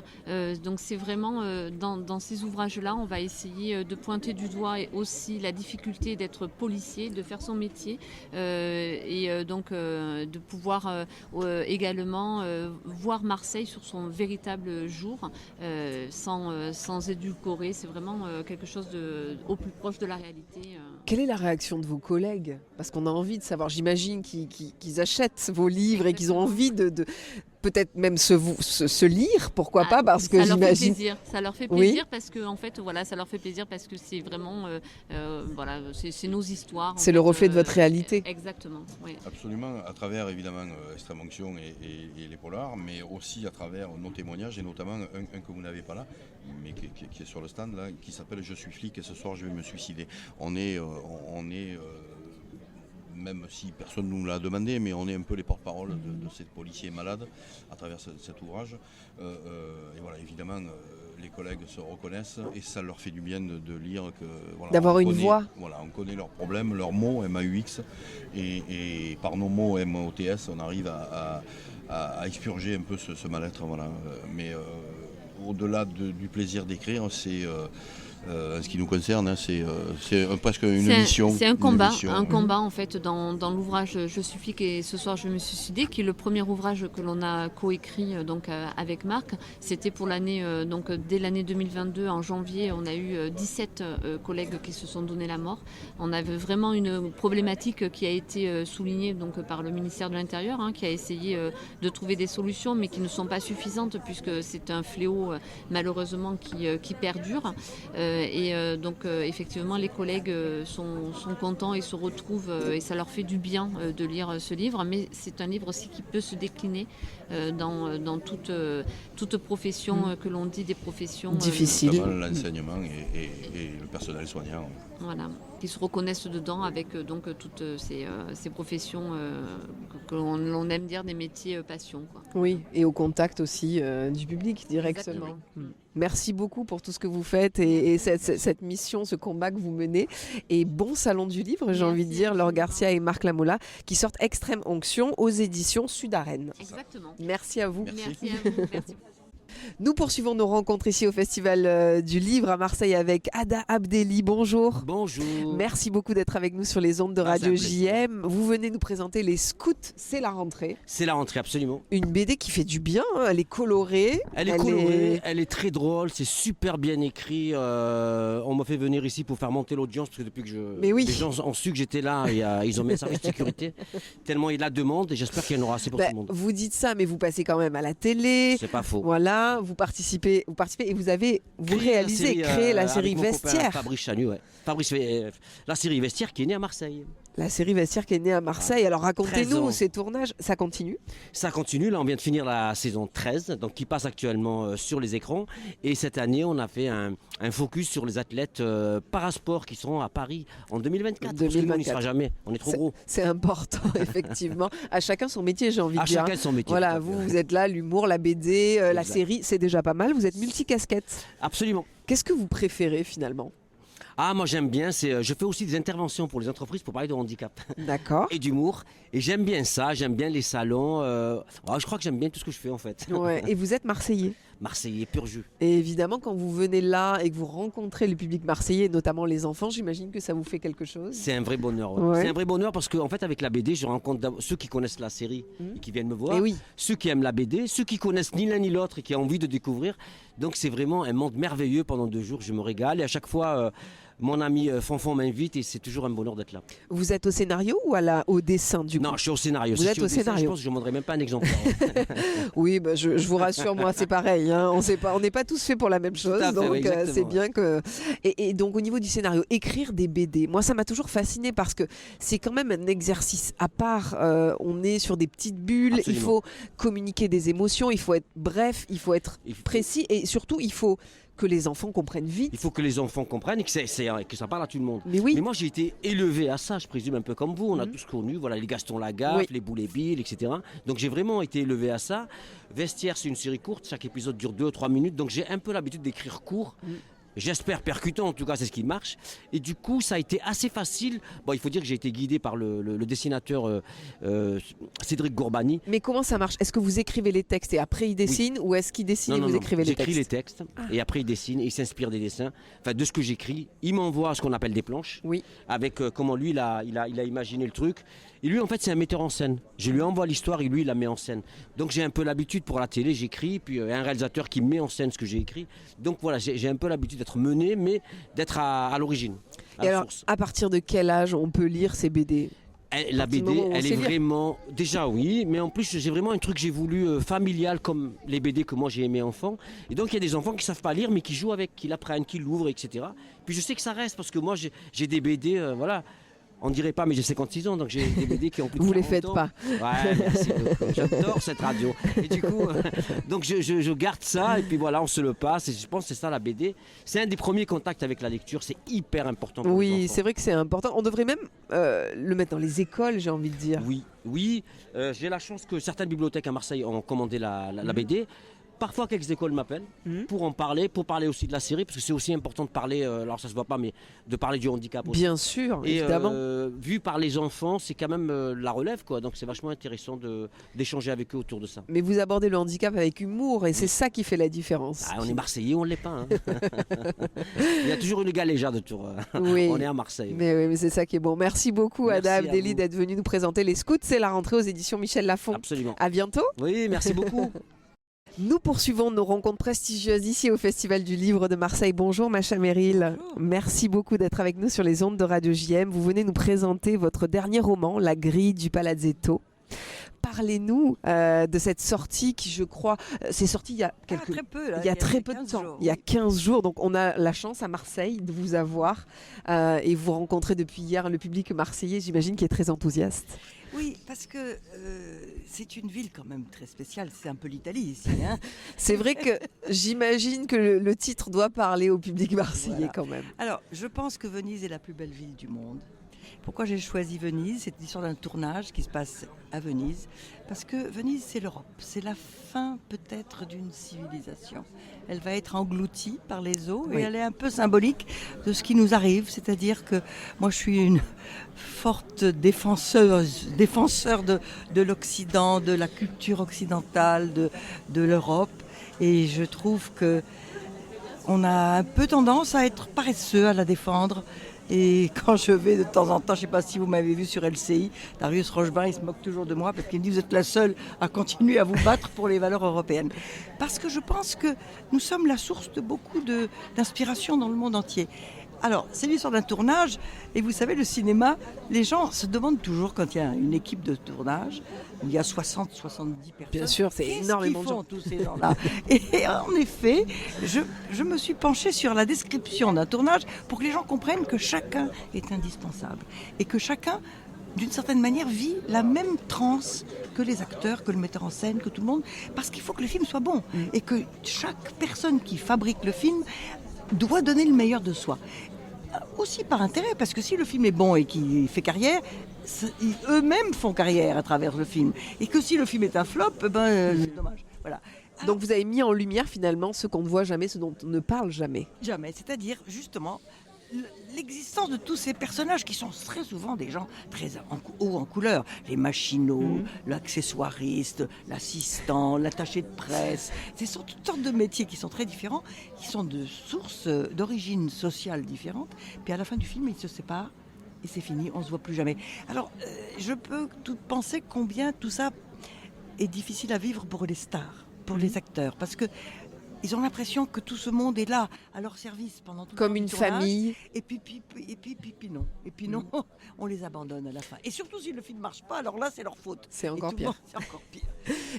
donc c'est vraiment dans ces ouvrages-là, on va essayer de pointer du doigt et aussi la difficulté d'être policier, de faire son métier, et donc de pouvoir également voir Marseille sur son véritable jour, sans édulcorer. C'est vraiment quelque chose au plus proche de la réalité. Quelle est la réaction de vos collègues? Parce qu'on a envie de savoir, j'imagine qu'ils achètent vos livres et qu'ils ont envie de peut-être même se lire, pourquoi pas, parce que j'imagine... Ça leur fait plaisir parce que en fait, voilà, ça leur fait plaisir parce que c'est vraiment, voilà, c'est nos histoires. C'est le reflet de votre réalité. Exactement, oui. Absolument, à travers évidemment Extrême Onction et les polars, mais aussi à travers nos témoignages et notamment un que vous n'avez pas là, mais qui est sur le stand là, qui s'appelle Je suis flic et ce soir je vais me suicider. On est même si personne ne nous l'a demandé, mais on est un peu les porte-parole de ces policiers malades à travers cet ouvrage. Et voilà, évidemment, les collègues se reconnaissent et ça leur fait du bien de lire que... Voilà, d'avoir une voix. Voilà, on connaît leurs problèmes, leurs mots, MAUX, et par nos mots MOTS, on arrive à expurger un peu ce mal-être. Voilà. Mais au-delà du plaisir d'écrire, c'est... ce qui nous concerne, hein, c'est presque une mission. C'est un combat en fait dans l'ouvrage Je suis flic et ce soir je vais me suicider, qui est le premier ouvrage que l'on a coécrit donc avec Marc. C'était pour l'année donc dès l'année 2022 en janvier, on a eu 17 collègues qui se sont donné la mort. On avait vraiment une problématique qui a été soulignée donc par le ministère de l'Intérieur, hein, qui a essayé de trouver des solutions, mais qui ne sont pas suffisantes puisque c'est un fléau malheureusement qui perdure. Donc effectivement les collègues sont contents et se retrouvent et ça leur fait du bien de lire ce livre, mais c'est un livre aussi qui peut se décliner dans toute profession que l'on dit des professions difficiles, l'enseignement et le personnel soignant. Voilà, qui se reconnaissent dedans avec donc toutes ces professions que l'on aime dire des métiers passion, quoi. Oui, et au contact aussi du public directement. Exactement. Merci beaucoup pour tout ce que vous faites et cette mission, ce combat que vous menez. Et bon salon du livre, j'ai envie de dire, Laure Garcia et Marc Lamola, qui sortent Extrême Onction aux éditions Sud-Arène. Exactement. Merci à vous. Merci à vous. Merci. Nous poursuivons nos rencontres ici au Festival du Livre à Marseille avec Ada Abdelli. Bonjour. Bonjour. Merci beaucoup d'être avec nous sur les ondes de Radio JM. Vous venez nous présenter Les Scouts, c'est la rentrée. C'est la rentrée, absolument. Une BD qui fait du bien, hein. Elle est colorée. Elle est colorée, elle est très drôle, c'est super bien écrit. On m'a fait venir ici pour faire monter l'audience parce que depuis que les gens ont su que j'étais là, ils ont mis un service de sécurité. Tellement il y a de monde et j'espère qu'il y en aura assez pour tout le monde. Vous dites ça, mais vous passez quand même à la télé. C'est pas faux. Voilà. Vous participez et vous créez la série Vestiaire. Fabrice Chanu, ouais. La série Vestiaire qui est née à Marseille. La série Vestiaire qui est née à Marseille. Alors racontez-nous ces tournages, ça continue? Ça continue, là on vient de finir la saison 13, donc qui passe actuellement sur les écrans. Et cette année on a fait un focus sur les athlètes parasport qui seront à Paris en 2024. Parce que nous, on n'y sera jamais, on est trop gros. C'est important, effectivement. À chacun son métier, j'ai envie de dire. À chacun son métier. Voilà, vous êtes là, l'humour, la BD, la série, c'est déjà pas mal. Vous êtes multicasquette. Absolument. Qu'est-ce que vous préférez finalement? Ah, moi j'aime bien, je fais aussi des interventions pour les entreprises pour parler de handicap. D'accord. Et d'humour. Et j'aime bien ça, j'aime bien les salons. Je crois que j'aime bien tout ce que je fais en fait. Ouais. Et vous êtes Marseillais? Marseillais, pur jus. Et évidemment, quand vous venez là et que vous rencontrez le public marseillais, notamment les enfants, j'imagine que ça vous fait quelque chose. C'est un vrai bonheur. Ouais. C'est un vrai bonheur parce qu'en fait, avec la BD, je rencontre ceux qui connaissent la série et qui viennent me voir. Et oui. Ceux qui aiment la BD, ceux qui connaissent ni l'un ni l'autre et qui ont envie de découvrir. Donc c'est vraiment un monde merveilleux pendant 2 jours. Je me régale et à chaque fois... mon ami Fonfon m'invite et c'est toujours un bonheur d'être là. Vous êtes au scénario ou au dessin du coup? Non, je suis au scénario. Vous êtes au scénario. Je pense que je ne demanderai même pas un exemplaire. Oui, je vous rassure, moi c'est pareil. Hein. On n'est pas tous faits pour la même chose, donc oui, c'est bien que. Et donc au niveau du scénario, écrire des BD, moi ça m'a toujours fasciné parce que c'est quand même un exercice à part. On est sur des petites bulles, Absolument. il faut communiquer des émotions, il faut être bref, il faut être précis et surtout il faut que les enfants comprennent vite. Il faut que les enfants comprennent et que ça parle à tout le monde. Mais oui. Mais moi j'ai été élevé à ça, je présume un peu comme vous. On a tous connu, voilà, les Gaston Lagaffe, les Boulet Bill, etc. Donc j'ai vraiment été élevé à ça. Vestiaire, c'est une série courte, chaque épisode dure 2-3 minutes, donc j'ai un peu l'habitude d'écrire court. J'espère percutant, en tout cas c'est ce qui marche. Et du coup ça a été assez facile. Bon, il faut dire que j'ai été guidé par le dessinateur Cédric Gourbani. Mais comment ça marche? Est-ce que vous écrivez les textes et après il dessine ou est-ce qu'il dessine et vous écrivez les textes? J'écris les textes et après il dessine et il s'inspire des dessins. Enfin de ce que j'écris, il m'envoie ce qu'on appelle des planches. Oui. Avec comment lui il a imaginé le truc. Et lui en fait c'est un metteur en scène. Je lui envoie l'histoire et lui il la met en scène. Donc j'ai un peu l'habitude pour la télé, j'écris, puis un réalisateur qui met en scène ce que j'ai écrit. Donc voilà, j'ai un peu l'habitude d'être mené, mais d'être à l'origine. Et alors, à partir de quel âge on peut lire ces BD? La BD, elle est vraiment... Déjà oui, mais en plus j'ai vraiment un truc que j'ai voulu familial comme les BD que moi j'ai aimé enfant. Et donc il y a des enfants qui ne savent pas lire mais qui jouent avec, qui l'apprennent, qui l'ouvrent, etc. Puis je sais que ça reste parce que moi j'ai des BD, voilà... On ne dirait pas, mais j'ai 56 ans, donc j'ai des BD qui ont plus de 40 ans. Vous les faites pas. Ouais, merci beaucoup. J'adore cette radio. Et du coup, donc je garde ça, et puis voilà, on se le passe. Et je pense que c'est ça la BD. C'est un des premiers contacts avec la lecture, c'est hyper important pour les enfants. Oui, c'est vrai que c'est important. On devrait même le mettre dans les écoles, j'ai envie de dire. Oui. J'ai la chance que certaines bibliothèques à Marseille ont commandé la BD. Parfois, quelques écoles m'appellent pour en parler, pour parler aussi de la série, parce que c'est aussi important de parler, alors ça se voit pas, mais de parler du handicap aussi. Bien sûr, et, évidemment. Vu par les enfants, c'est quand même la relève, quoi. Donc c'est vachement intéressant d'échanger avec eux autour de ça. Mais vous abordez le handicap avec humour, et c'est ça qui fait la différence. On est Marseillais, on ne l'est pas. Hein. Il y a toujours une galéjade autour. Oui. On est à Marseille. Mais c'est ça qui est bon. Merci beaucoup, Adam Abdelli, d'être venu nous présenter Les Scouts. C'est la rentrée aux éditions Michel Lafon. Absolument. À bientôt. Oui, merci beaucoup. Nous poursuivons nos rencontres prestigieuses ici au Festival du Livre de Marseille. Bonjour Macha Merrill. Bonjour. Merci beaucoup d'être avec nous sur les ondes de Radio JM. Vous venez nous présenter votre dernier roman, La Grille du Palazzetto. Parlez-nous de cette sortie qui, je crois, c'est sorti il y a très peu, il y a très peu de temps. Il y a 15 jours. Donc on a la chance à Marseille de vous avoir et vous rencontrer depuis hier le public marseillais, j'imagine, qui est très enthousiaste. Oui, parce que c'est une ville quand même très spéciale. C'est un peu l'Italie ici. Hein. C'est vrai que j'imagine que le titre doit parler au public marseillais quand même. Alors, je pense que Venise est la plus belle ville du monde. Pourquoi j'ai choisi Venise? C'est l'histoire d'un tournage qui se passe à Venise. Parce que Venise, c'est l'Europe. C'est la fin peut-être d'une civilisation. Elle va être engloutie par les eaux et elle est un peu symbolique de ce qui nous arrive. C'est-à-dire que moi, je suis une forte défenseur de l'Occident, de la culture occidentale, de l'Europe. Et je trouve qu'on a un peu tendance à être paresseux à la défendre. Et quand je vais de temps en temps, je ne sais pas si vous m'avez vu sur LCI, Darius Rochebin, il se moque toujours de moi parce qu'il me dit vous êtes la seule à continuer à vous battre pour les valeurs européennes. Parce que je pense que nous sommes la source de beaucoup d'inspiration dans le monde entier. Alors, c'est l'histoire d'un tournage, et vous savez, le cinéma, les gens se demandent toujours, quand il y a une équipe de tournage, il y a 60-70 personnes. Bien sûr, c'est énormément de gens. Qu'est-ce qu'ils font, tous ces gens-là? Et en effet, je me suis penchée sur la description d'un tournage pour que les gens comprennent que chacun est indispensable, et que chacun, d'une certaine manière, vit la même transe que les acteurs, que le metteur en scène, que tout le monde, parce qu'il faut que le film soit bon, et que chaque personne qui fabrique le film doit donner le meilleur de soi. Aussi par intérêt, parce que si le film est bon et qu'il fait carrière, eux-mêmes font carrière à travers le film. Et que si le film est un flop, c'est dommage. Voilà. Donc vous avez mis en lumière finalement ce qu'on ne voit jamais, ce dont on ne parle jamais. Jamais, c'est-à-dire justement l'existence de tous ces personnages qui sont très souvent des gens très hauts en couleur. Les machinaux, l'accessoiriste, l'assistant, l'attaché de presse. Ce sont toutes sortes de métiers qui sont très différents, qui sont de sources d'origine sociale différentes. Puis à la fin du film, ils se séparent et c'est fini, on ne se voit plus jamais. Alors, je peux penser combien tout ça est difficile à vivre pour les stars, pour les acteurs. Parce que ils ont l'impression que tout ce monde est là, à leur service pendant tout le Comme une famille. Et puis non. Et puis non, on les abandonne à la fin. Et surtout, si le film ne marche pas, alors là, c'est leur faute. C'est encore pire. C'est encore pire.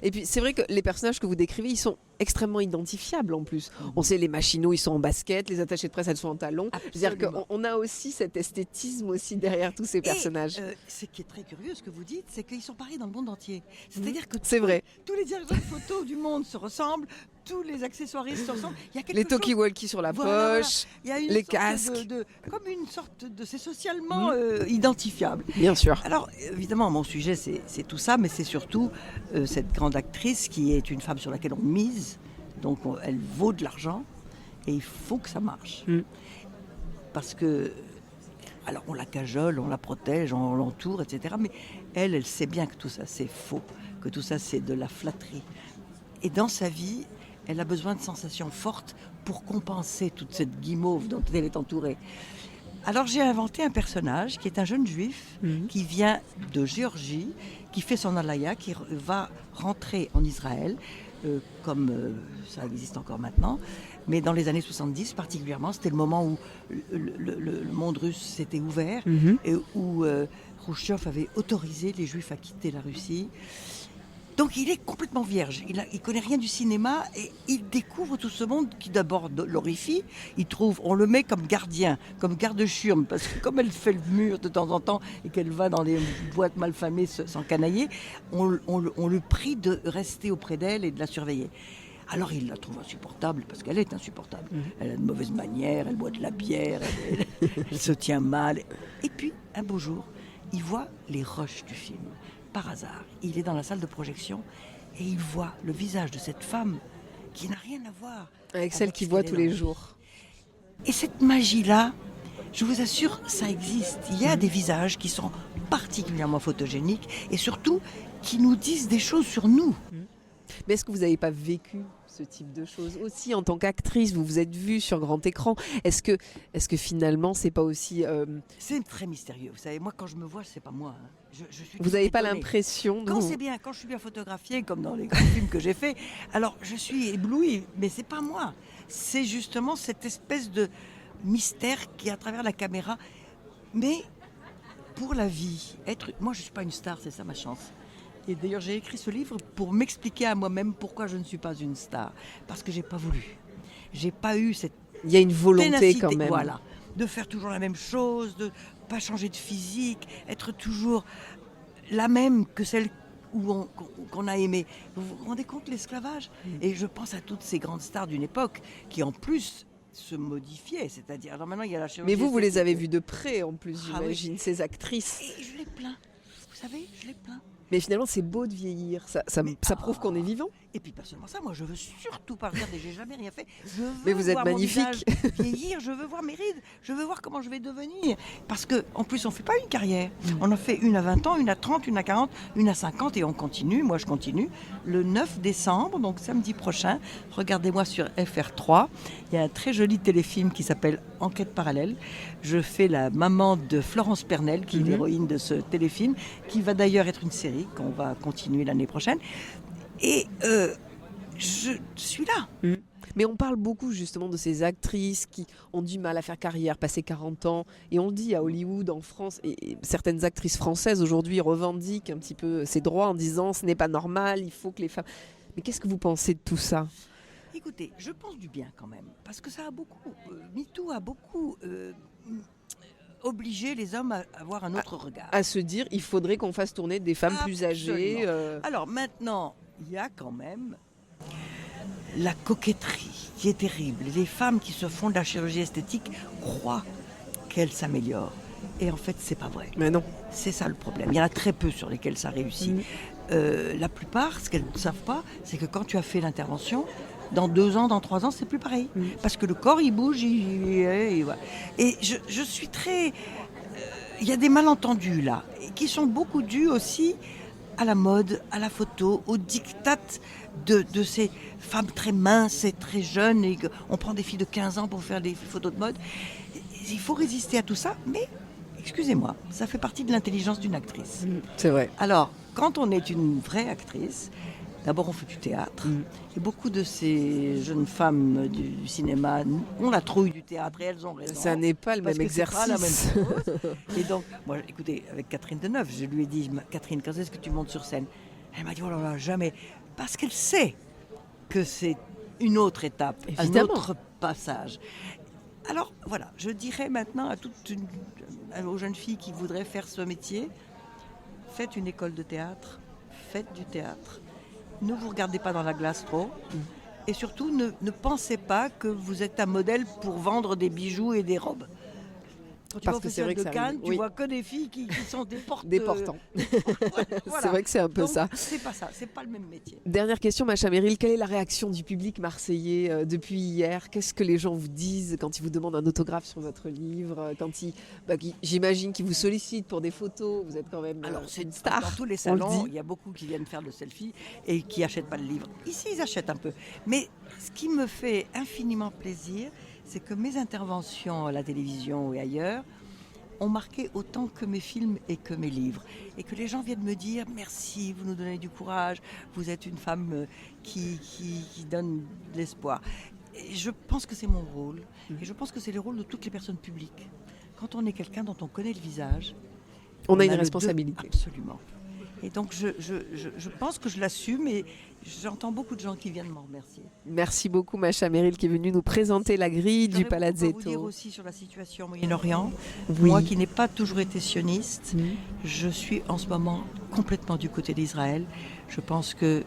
Et puis, c'est vrai que les personnages que vous décrivez, ils sont extrêmement identifiables en plus. On sait, les machinaux, ils sont en basket, les attachés de presse, elles sont en talons. C'est-à-dire qu'on a aussi cet esthétisme aussi derrière tous ces personnages. Ce qui est très curieux, ce que vous dites, c'est qu'ils sont pareils dans le monde entier. C'est-à-dire que c'est vrai. Tous les directeurs de photos du monde se ressemblent, tous les accessoiristes se ressemblent. Il y a les talkie-walkie sur la poche, il y a les casques. Comme une sorte de... C'est socialement identifiable. Bien sûr. Alors, évidemment, mon sujet, c'est tout ça, mais c'est surtout cette grande actrice qui est une femme sur laquelle on mise. Donc, elle vaut de l'argent et il faut que ça marche. Parce que... Alors, on la cajole, on la protège, on l'entoure, etc. Mais elle sait bien que tout ça, c'est faux, que tout ça, c'est de la flatterie. Et dans sa vie, elle a besoin de sensations fortes pour compenser toute cette guimauve dont elle est entourée. Alors j'ai inventé un personnage qui est un jeune juif qui vient de Géorgie, qui fait son alaya, qui va rentrer en Israël, comme ça existe encore maintenant. Mais dans les années 70 particulièrement, c'était le moment où le monde russe s'était ouvert et où Khrouchtchev avait autorisé les Juifs à quitter la Russie. Donc il est complètement vierge, il connaît rien du cinéma et il découvre tout ce monde qui d'abord l'horrifie. On le met comme gardien, comme garde-churme, parce que comme elle fait le mur de temps en temps et qu'elle va dans les boîtes malfamées s'encanailler, on le prie de rester auprès d'elle et de la surveiller. Alors il la trouve insupportable, parce qu'elle est insupportable. Elle a de mauvaises manières, elle boit de la bière, elle se tient mal. Et puis, un beau jour, il voit les rushs du film. Par hasard, il est dans la salle de projection et il voit le visage de cette femme qui n'a rien à voir avec celle qu'il voit tous les jours. Et cette magie-là, je vous assure, ça existe. Il y a des visages qui sont particulièrement photogéniques et surtout qui nous disent des choses sur nous. Mais est-ce que vous n'avez pas vécu ce type de choses aussi en tant qu'actrice? Vous vous êtes vue sur grand écran. Est-ce que finalement, c'est pas aussi... C'est très mystérieux. Vous savez, moi, quand je me vois, c'est pas moi. Je suis vous n'avez pas l'impression quand c'est bien, quand je suis bien photographiée, comme dans les grands films que j'ai faits, alors je suis éblouie, mais c'est pas moi. C'est justement cette espèce de mystère qui est à travers la caméra. Mais pour la vie, moi, je suis pas une star, c'est ça ma chance. Et d'ailleurs, j'ai écrit ce livre pour m'expliquer à moi-même pourquoi je ne suis pas une star. Parce que j'ai pas voulu. J'ai pas eu cette Il y a une volonté ténacité, quand même. Voilà, de faire toujours la même chose, de pas changer de physique, être toujours la même que celle qu'on a aimée. Vous vous rendez compte l'esclavage ? Et je pense à toutes ces grandes stars d'une époque qui en plus se modifiaient. C'est-à-dire, alors maintenant il y a la chirurgie. Mais vous les avez vues de près en plus, j'imagine, oui. ces actrices. Et je les plains. Vous savez, je les plains. Mais finalement, c'est beau de vieillir. Ça prouve qu'on est vivant. Et puis pas seulement ça, moi je veux surtout pas regarder, j'ai jamais rien fait. Je veux Mais vous êtes voir magnifique. Mon visage vieillir, je veux voir mes rides, je veux voir comment je vais devenir. Parce qu'en plus, on ne fait pas une carrière. On en fait une à 20 ans, une à 30, une à 40, une à 50 et on continue. Moi je continue. Le 9 décembre, donc samedi prochain, regardez-moi sur FR3. Il y a un très joli téléfilm qui s'appelle Enquête parallèle. Je fais la maman de Florence Pernel, qui est l'héroïne de ce téléfilm, qui va d'ailleurs être une série qu'on va continuer l'année prochaine. Et je suis là. Mais on parle beaucoup justement de ces actrices qui ont du mal à faire carrière, passer 40 ans. Et on le dit à Hollywood, en France, et certaines actrices françaises aujourd'hui revendiquent un petit peu ces droits en disant ce n'est pas normal, il faut que les femmes... Mais qu'est-ce que vous pensez de tout ça ? Écoutez, je pense du bien quand même, parce que ça a beaucoup... MeToo a beaucoup... obliger les hommes à avoir un autre regard. À se dire, il faudrait qu'on fasse tourner des femmes plus âgées. Alors maintenant, il y a quand même la coquetterie qui est terrible. Les femmes qui se font de la chirurgie esthétique croient qu'elles s'améliorent. Et en fait, c'est pas vrai. Mais non. C'est ça le problème. Il y en a très peu sur lesquelles ça réussit. La plupart, ce qu'elles ne savent pas, c'est que quand tu as fait l'intervention, dans 2 ans, dans 3 ans, c'est plus pareil. Parce que le corps, il bouge, et je suis très... Il y a des malentendus, là, qui sont beaucoup dus aussi à la mode, à la photo, au diktat de ces femmes très minces et très jeunes. Et on prend des filles de 15 ans pour faire des photos de mode. Il faut résister à tout ça, mais, excusez-moi, ça fait partie de l'intelligence d'une actrice. C'est vrai. Alors, quand on est une vraie actrice... D'abord, on fait du théâtre. Et beaucoup de ces jeunes femmes du cinéma ont la trouille du théâtre et elles ont raison. Ça n'est pas le même exercice. C'est pas la même chose. Et donc, moi, écoutez, avec Catherine Deneuve, je lui ai dit, Catherine, quand est-ce que tu montes sur scène? Elle m'a dit, oh là là, jamais. Parce qu'elle sait que c'est une autre étape, Évidemment. un autre passage. Alors, voilà, je dirais maintenant aux jeunes filles qui voudraient faire ce métier, faites une école de théâtre, faites du théâtre. Ne vous regardez pas dans la glace trop. Et surtout, ne pensez pas que vous êtes un modèle pour vendre des bijoux et des robes. Quand tu vas au Festival de Cannes, tu vois que des filles qui sont des portants. Des portants. Voilà. C'est vrai que c'est un peu donc, ça. C'est pas ça, c'est pas le même métier. Dernière question, Macha Merrill, quelle est la réaction du public marseillais depuis hier? Qu'est-ce que les gens vous disent quand ils vous demandent un autographe sur votre livre? J'imagine qu'ils vous sollicitent pour des photos, vous êtes quand même c'est une star. Dans tous les salons, il y a beaucoup qui viennent faire le selfie et qui n'achètent pas le livre. Ici, ils achètent un peu. Mais ce qui me fait infiniment plaisir, c'est que mes interventions à la télévision et ailleurs ont marqué autant que mes films et que mes livres. Et que les gens viennent me dire « Merci, vous nous donnez du courage, vous êtes une femme qui donne de l'espoir ». Et je pense que c'est mon rôle. Et je pense que c'est le rôle de toutes les personnes publiques. Quand on est quelqu'un dont on connaît le visage, on a une responsabilité. Absolument. Et donc je pense que je l'assume et j'entends beaucoup de gens qui viennent m'en remercier. Merci beaucoup Macha Merrill qui est venue nous présenter la grille du Palazzetto. Je voudrais vous dire aussi sur la situation au Moyen-Orient. Oui. Moi qui n'ai pas toujours été sioniste, je suis en ce moment complètement du côté d'Israël. Je pense que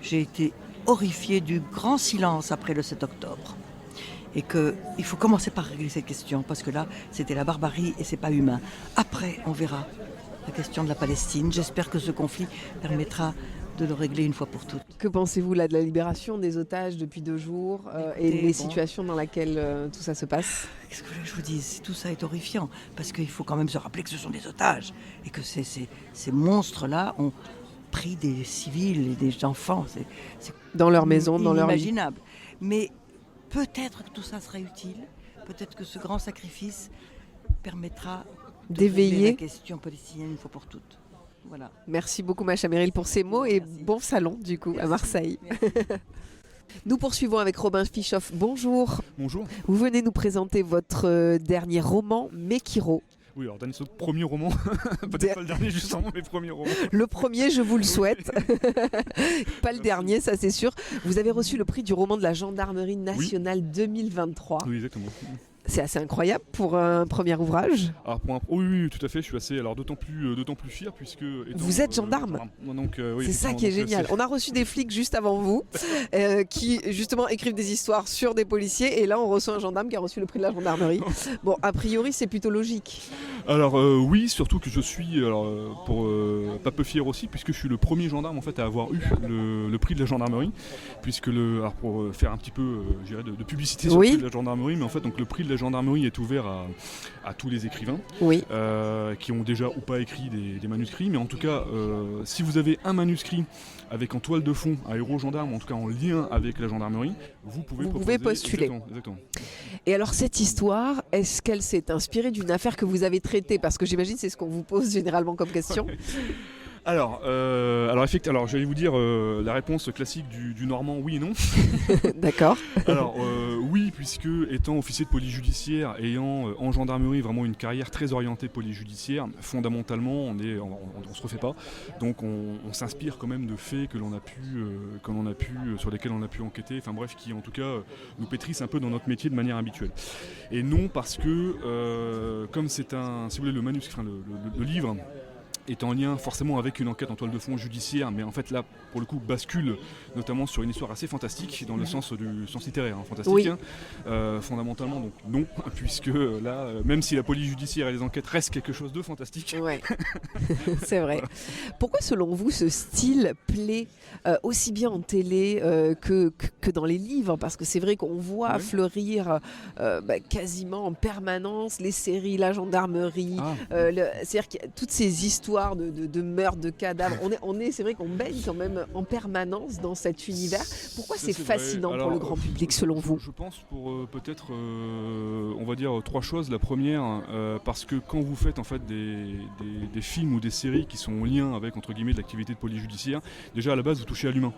j'ai été horrifiée du grand silence après le 7 octobre. Et qu'il faut commencer par régler cette question parce que là, c'était la barbarie et c'est pas humain. Après, on verra. La question de la Palestine. J'espère que ce conflit permettra de le régler une fois pour toutes. Que pensez-vous là de la libération des otages depuis 2 jours et les situations dans lesquelles tout ça se passe? Qu'est-ce que je vous dis? Tout ça est horrifiant parce qu'il faut quand même se rappeler que ce sont des otages et que ces monstres-là ont pris des civils et des enfants. C'est dans leur maison, dans leur vie. Inimaginable. Mais peut-être que tout ça sera utile. Peut-être que ce grand sacrifice permettra d'éveiller la question palestinienne une fois pour toutes. Voilà. Merci beaucoup Macha Merrill pour ces mots et bon salon du coup à Marseille. Nous poursuivons avec Robin Fischoff. Bonjour. Bonjour. Vous venez nous présenter votre dernier roman, Mekiro. Oui, alors dernier premier roman, peut-être pas le dernier justement, mais premier roman. Le premier, je vous le souhaite. Pas le dernier, ça c'est sûr. Vous avez reçu le prix du roman de la Gendarmerie nationale 2023. Oui, exactement. C'est assez incroyable pour un premier ouvrage. Alors oui, tout à fait. Je suis assez, d'autant plus fier puisque vous êtes gendarme. Donc, oui, c'est ça qui est génial. On a reçu des flics juste avant vous, qui justement écrivent des histoires sur des policiers, et là on reçoit un gendarme qui a reçu le prix de la gendarmerie. Bon, a priori c'est plutôt logique. Alors oui, surtout que je suis pas peu fier aussi, puisque je suis le premier gendarme en fait à avoir eu le prix de la gendarmerie, puisque pour faire un petit peu, je dirais, de publicité sur le prix de la gendarmerie, mais en fait donc le prix de la gendarmerie est ouvert à tous les écrivains qui ont déjà ou pas écrit des manuscrits, mais en tout cas si vous avez un manuscrit avec en toile de fond un héros gendarme, en tout cas en lien avec la gendarmerie, vous pouvez postuler. Exactement. Et alors cette histoire, est-ce qu'elle s'est inspirée d'une affaire que vous avez traitée? Parce que j'imagine c'est ce qu'on vous pose généralement comme question. Alors j'allais vous dire la réponse classique du Normand, oui et non. D'accord. Alors oui, puisque étant officier de police judiciaire, ayant en gendarmerie vraiment une carrière très orientée police judiciaire, fondamentalement on se refait pas, donc on s'inspire quand même de faits sur lesquels on a pu enquêter, enfin bref, qui en tout cas nous pétrissent un peu dans notre métier de manière habituelle. Et non parce que comme c'est si vous voulez, le manuscrit, le livre est en lien forcément avec une enquête en toile de fond judiciaire, mais en fait là pour le coup bascule notamment sur une histoire assez fantastique dans le sens du sens littéraire, fantastique. Oui. Fondamentalement donc non, puisque là même si la police judiciaire et les enquêtes restent quelque chose de fantastique. Ouais. C'est vrai. Voilà. Pourquoi selon vous ce style plaît aussi bien en télé que dans les livres? Parce que c'est vrai qu'on voit fleurir quasiment en permanence les séries, la gendarmerie, c'est-à-dire qu'il y a toutes ces histoires histoires de meurtres, de cadavres. C'est vrai qu'on baigne quand même en permanence dans cet univers. Pourquoi c'est fascinant pour le grand public selon vous? Je pense pour peut-être, on va dire, 3 choses. La première, parce que quand vous faites en fait des films ou des séries qui sont en lien avec, entre guillemets, de l'activité de police judiciaire, déjà à la base vous touchez à l'humain.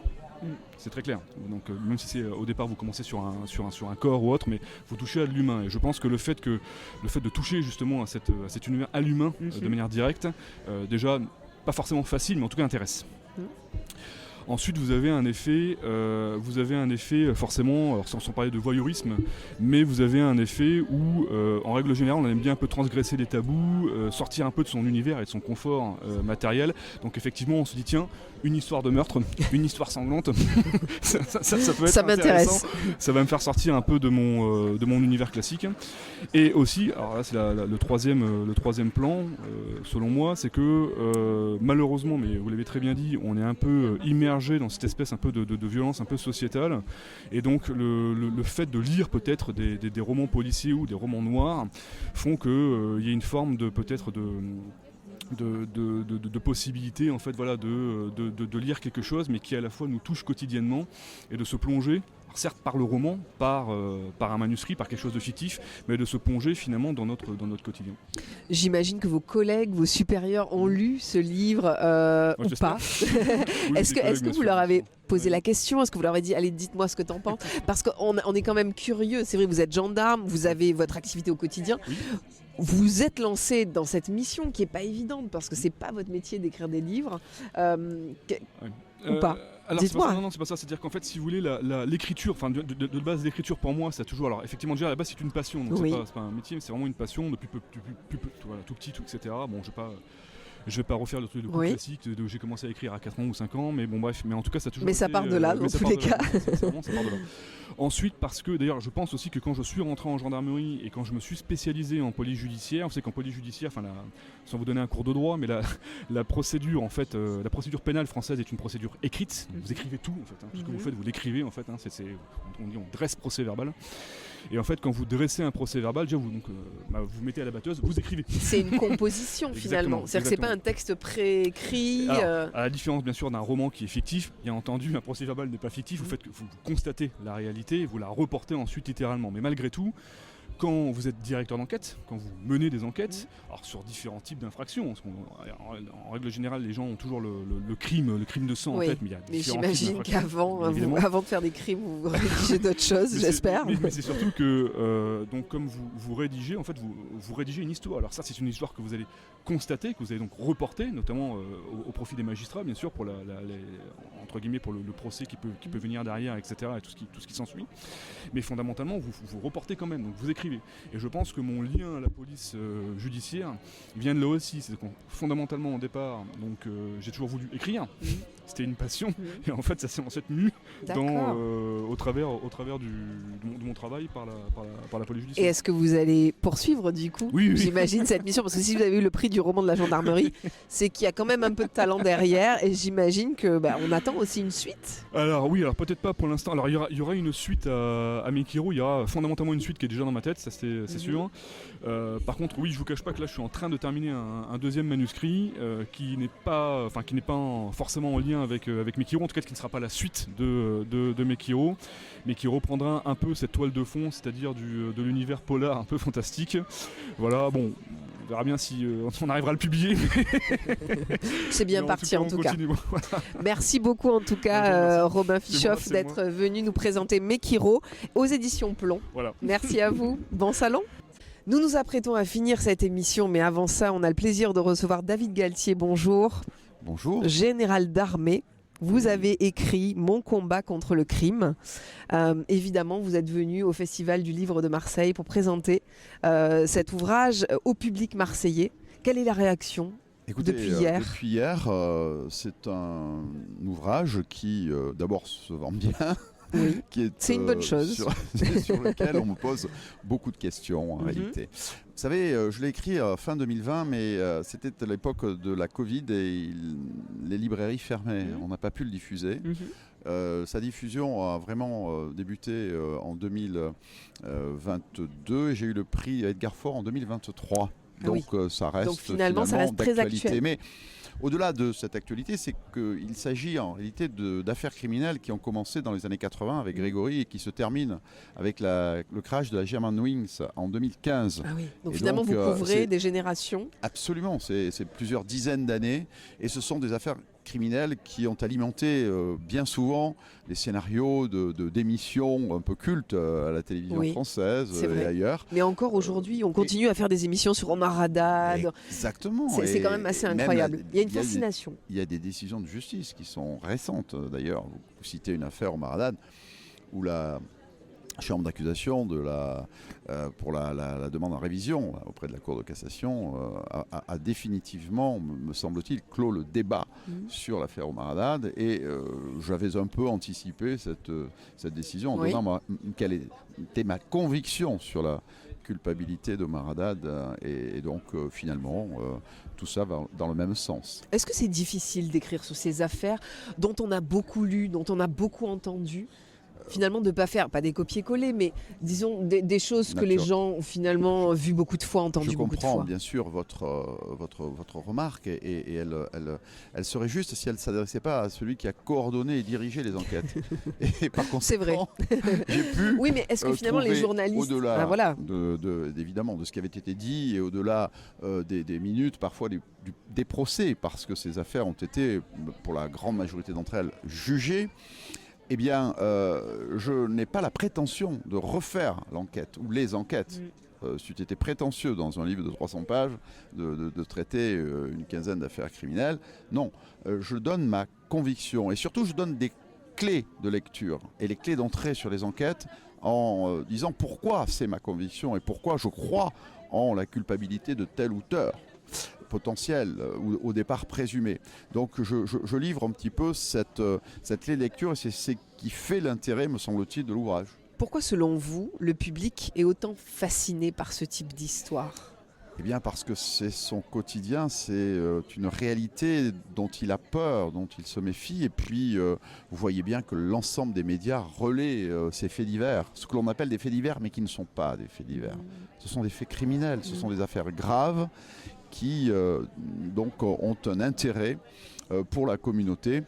C'est très clair. Donc même si au départ vous commencez sur un corps ou autre, mais vous touchez à de l'humain. Et je pense que le fait de toucher justement à cet univers à l'humain de manière directe, déjà pas forcément facile, mais en tout cas intéresse. Ensuite, vous avez un effet forcément, alors sans parler de voyeurisme, mais vous avez un effet où, en règle générale, on aime bien un peu transgresser les tabous, sortir un peu de son univers et de son confort matériel. Donc effectivement, on se dit tiens, une histoire de meurtre, une histoire sanglante, ça peut être intéressant. Ça va me faire sortir un peu de mon univers classique. Et aussi, alors là c'est le troisième plan, selon moi, c'est que malheureusement, mais vous l'avez très bien dit, on est un peu immergé dans cette espèce un peu de violence un peu sociétale, et donc le fait de lire peut-être des romans policiers ou des romans noirs font qu'il y a une forme de peut-être de possibilité en fait, voilà, de lire quelque chose mais qui à la fois nous touche quotidiennement et de se plonger, certes par le roman, par un manuscrit, par quelque chose de fictif, mais de se plonger finalement dans notre quotidien. J'imagine que vos collègues, vos supérieurs ont lu ce livre ou pas. Oui, est-ce que vous leur avez posé la question? Est-ce que vous leur avez dit allez, dites-moi ce que t'en penses? Parce qu'on est quand même curieux. C'est vrai, vous êtes gendarme, vous avez votre activité au quotidien. Oui. Vous êtes lancé dans cette mission qui n'est pas évidente parce que c'est pas votre métier d'écrire des livres. Ou pas? Alors c'est pas ça, c'est-à-dire qu'en fait, si vous voulez, l'écriture, enfin de base, l'écriture pour moi, ça a toujours. Alors effectivement, déjà à la base, c'est une passion, donc c'est pas un métier, mais c'est vraiment une passion depuis tout petit, etc. Bon, je vais pas refaire le truc de classique, j'ai commencé à écrire à 4 ans ou 5 ans, mais bon bref, mais en tout cas ça a toujours mais été, ça part de là dans tous les cas. Ça part de là. Ensuite, parce que d'ailleurs je pense aussi que quand je suis rentré en gendarmerie et quand je me suis spécialisé en police judiciaire, vous savez qu'en police judiciaire, sans vous donner un cours de droit, mais la procédure en fait, la procédure pénale française est une procédure écrite. Vous écrivez tout en fait, tout ce que vous faites, vous l'écrivez en fait. On dresse procès verbal. Et en fait, quand vous dressez un procès verbal, déjà vous mettez à la batteuse, vous écrivez. C'est une composition finalement. C'est-à-dire que c'est pas un texte préécrit. À la différence bien sûr d'un roman qui est fictif, bien entendu, un procès verbal n'est pas fictif. Vous constatez la réalité, vous la reportez ensuite littéralement. Mais malgré tout, quand vous êtes directeur d'enquête, quand vous menez des enquêtes, alors sur différents types d'infractions, en règle générale, les gens ont toujours le crime de sang en tête, mais il y a différents types d'infractions. J'imagine qu'avant, avant de faire des crimes, vous rédigez d'autres choses, j'espère. Mais c'est surtout que, donc, comme vous rédigez, en fait, vous rédigez une histoire. Alors ça, c'est une histoire que vous allez constater, que vous allez donc reporter, notamment au profit des magistrats, bien sûr, pour entre guillemets, pour le procès qui peut venir derrière, etc., et tout ce qui s'ensuit. Mais fondamentalement, vous reportez quand même, donc vous écrivez. Et je pense que mon lien à la police judiciaire vient de là aussi. C'est fondamentalement au départ, donc j'ai toujours voulu écrire. C'était une passion. Et en fait, ça s'est mis au travers de mon travail par la police judiciaire. Et est-ce que vous allez poursuivre du coup? Oui. J'imagine cette mission, parce que si vous avez eu le prix du roman de la gendarmerie, c'est qu'il y a quand même un peu de talent derrière. Et j'imagine que on attend aussi une suite. Alors oui, alors peut-être pas pour l'instant. Alors il y aura une suite à Mekiro. Il y aura fondamentalement une suite qui est déjà dans ma tête, ça c'est sûr. Par contre, oui, je vous cache pas que là, je suis en train de terminer un deuxième manuscrit qui n'est pas forcément en lien avec Mekiro, en tout cas qui ne sera pas la suite de Mekiro, mais qui reprendra un peu cette toile de fond, c'est-à-dire de l'univers polar un peu fantastique. Voilà, bon. On verra bien si on arrivera à le publier. C'est bien parti en tout cas. Merci beaucoup en tout cas Robin Fischoff d'être venu nous présenter Mekiro aux éditions Plomb. Voilà. Merci à vous. Bon salon. Nous nous apprêtons à finir cette émission, mais avant ça, on a le plaisir de recevoir David Galtier. Bonjour. Bonjour. Général d'armée. Vous avez écrit Mon combat contre le crime. Évidemment, vous êtes venu au Festival du Livre de Marseille pour présenter cet ouvrage au public marseillais. Quelle est la réaction depuis hier? Depuis hier, c'est un ouvrage qui, d'abord, se vend bien. Oui, c'est une bonne chose. Sur lequel on me pose beaucoup de questions en réalité. Vous savez, je l'ai écrit fin 2020, mais c'était à l'époque de la Covid et les librairies fermaient. On n'a pas pu le diffuser. Sa diffusion a vraiment débuté en 2022 et j'ai eu le prix Edgar Faure en 2023. Donc ça reste Donc, finalement ça reste très actuel. Mais au-delà de cette actualité, c'est qu'il s'agit en réalité d'affaires criminelles qui ont commencé dans les années 80 avec Grégory et qui se terminent avec le crash de la Germanwings en 2015. Ah oui. Donc finalement vous couvrez des générations. Absolument, c'est plusieurs dizaines d'années et ce sont des affaires criminels qui ont alimenté bien souvent les scénarios d'émissions un peu cultes à la télévision française et ailleurs. Mais encore aujourd'hui, on continue à faire des émissions sur Omar Haddad. Exactement. C'est quand même assez incroyable. Il y a une fascination. Il y a des décisions de justice qui sont récentes d'ailleurs. Vous citez une affaire Omar Haddad où la chambre d'accusation pour la demande en révision auprès de la Cour de cassation a définitivement, me semble-t-il, clos le débat sur l'affaire Omar Haddad et j'avais un peu anticipé cette décision en disant quelle était ma conviction sur la culpabilité d'Omar Haddad et donc finalement tout ça va dans le même sens. Est-ce que c'est difficile d'écrire sur ces affaires dont on a beaucoup lu, dont on a beaucoup entendu ? Finalement, de ne pas faire, pas des copier-coller, mais disons des choses que les gens ont finalement vues beaucoup de fois, entendues beaucoup de fois. Je comprends bien sûr votre remarque et elle serait juste si elle ne s'adressait pas à celui qui a coordonné et dirigé les enquêtes. Et par conséquent, j'ai pu oui, mais est-ce que finalement les journalistes... Au-delà évidemment de ce qui avait été dit et au-delà des minutes, parfois des procès, parce que ces affaires ont été, pour la grande majorité d'entre elles, jugées, eh bien, je n'ai pas la prétention de refaire l'enquête ou les enquêtes. C'eût été prétentieux dans un livre de 300 pages de traiter une quinzaine d'affaires criminelles. Non, je donne ma conviction et surtout je donne des clés de lecture et les clés d'entrée sur les enquêtes en disant pourquoi c'est ma conviction et pourquoi je crois en la culpabilité de tel auteur potentiel ou au départ présumé. Donc je livre un petit peu cette clé de lecture et c'est ce qui fait l'intérêt, me semble-t-il, de l'ouvrage. Pourquoi, selon vous, le public est autant fasciné par ce type d'histoire ? Eh bien parce que c'est son quotidien, c'est une réalité dont il a peur, dont il se méfie. Et puis, vous voyez bien que l'ensemble des médias relaient ces faits divers, ce que l'on appelle des faits divers, mais qui ne sont pas des faits divers. Ce sont des faits criminels, ce sont des affaires graves qui donc ont un intérêt pour la communauté.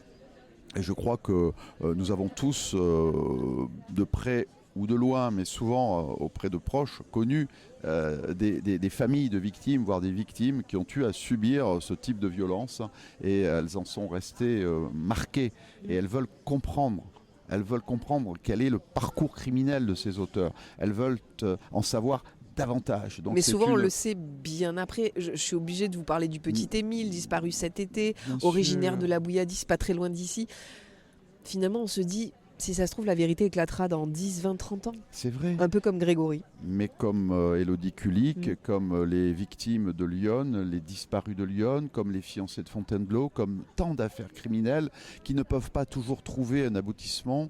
Et je crois que nous avons tous, de près ou de loin, mais souvent auprès de proches, connu des familles de victimes, voire des victimes qui ont eu à subir ce type de violence et elles en sont restées marquées et elles veulent comprendre. Elles veulent comprendre quel est le parcours criminel de ces auteurs. Elles veulent en savoir davantage. Donc mais souvent on le sait bien après. Je suis obligée de vous parler du petit Émile, disparu cet été, originaire de la Bouilladis, pas très loin d'ici. Finalement on se dit, si ça se trouve la vérité éclatera dans 10, 20, 30 ans. C'est vrai. Un peu comme Grégory. Mais comme Élodie Kulik, comme les victimes de Lyon, les disparus de Lyon, comme les fiancés de Fontainebleau, comme tant d'affaires criminelles qui ne peuvent pas toujours trouver un aboutissement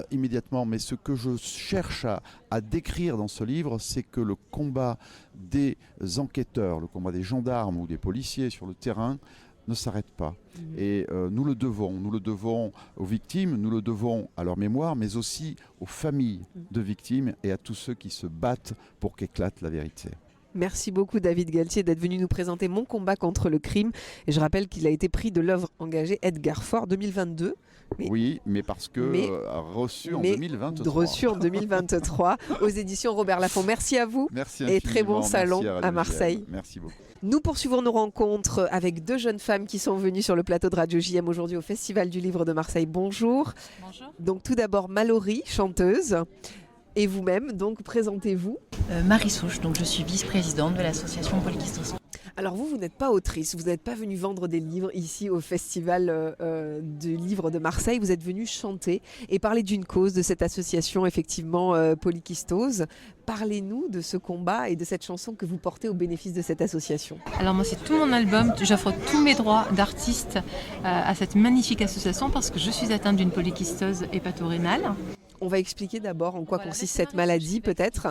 immédiatement. Mais ce que je cherche à décrire dans ce livre, c'est que le combat des enquêteurs, le combat des gendarmes ou des policiers sur le terrain ne s'arrête pas. Et nous le devons aux victimes, nous le devons à leur mémoire, mais aussi aux familles de victimes et à tous ceux qui se battent pour qu'éclate la vérité. Merci beaucoup David Galtier d'être venu nous présenter Mon combat contre le crime. Et je rappelle qu'il a été prix de l'œuvre engagée Edgar Faure 2022. Oui, mais parce que reçu en 2023. Reçu en 2023 aux éditions Robert Laffont. Merci à vous. Merci et très bon salon à Marseille. Merci beaucoup. Nous poursuivons nos rencontres avec deux jeunes femmes qui sont venues sur le plateau de Radio JM aujourd'hui au Festival du Livre de Marseille. Bonjour. Bonjour. Donc tout d'abord Mallory, chanteuse. Et vous-même, donc présentez-vous. Marie Souche, donc je suis vice-présidente de l'association Polykystos. Alors vous n'êtes pas autrice, vous n'êtes pas venue vendre des livres ici au Festival du Livre de Marseille, vous êtes venue chanter et parler d'une cause de cette association, effectivement, Polykystos. Parlez-nous de ce combat et de cette chanson que vous portez au bénéfice de cette association. Alors moi c'est tout mon album, j'offre tous mes droits d'artiste à cette magnifique association parce que je suis atteinte d'une polykystose hépatorénale. On va expliquer d'abord en quoi consiste cette maladie, peut-être.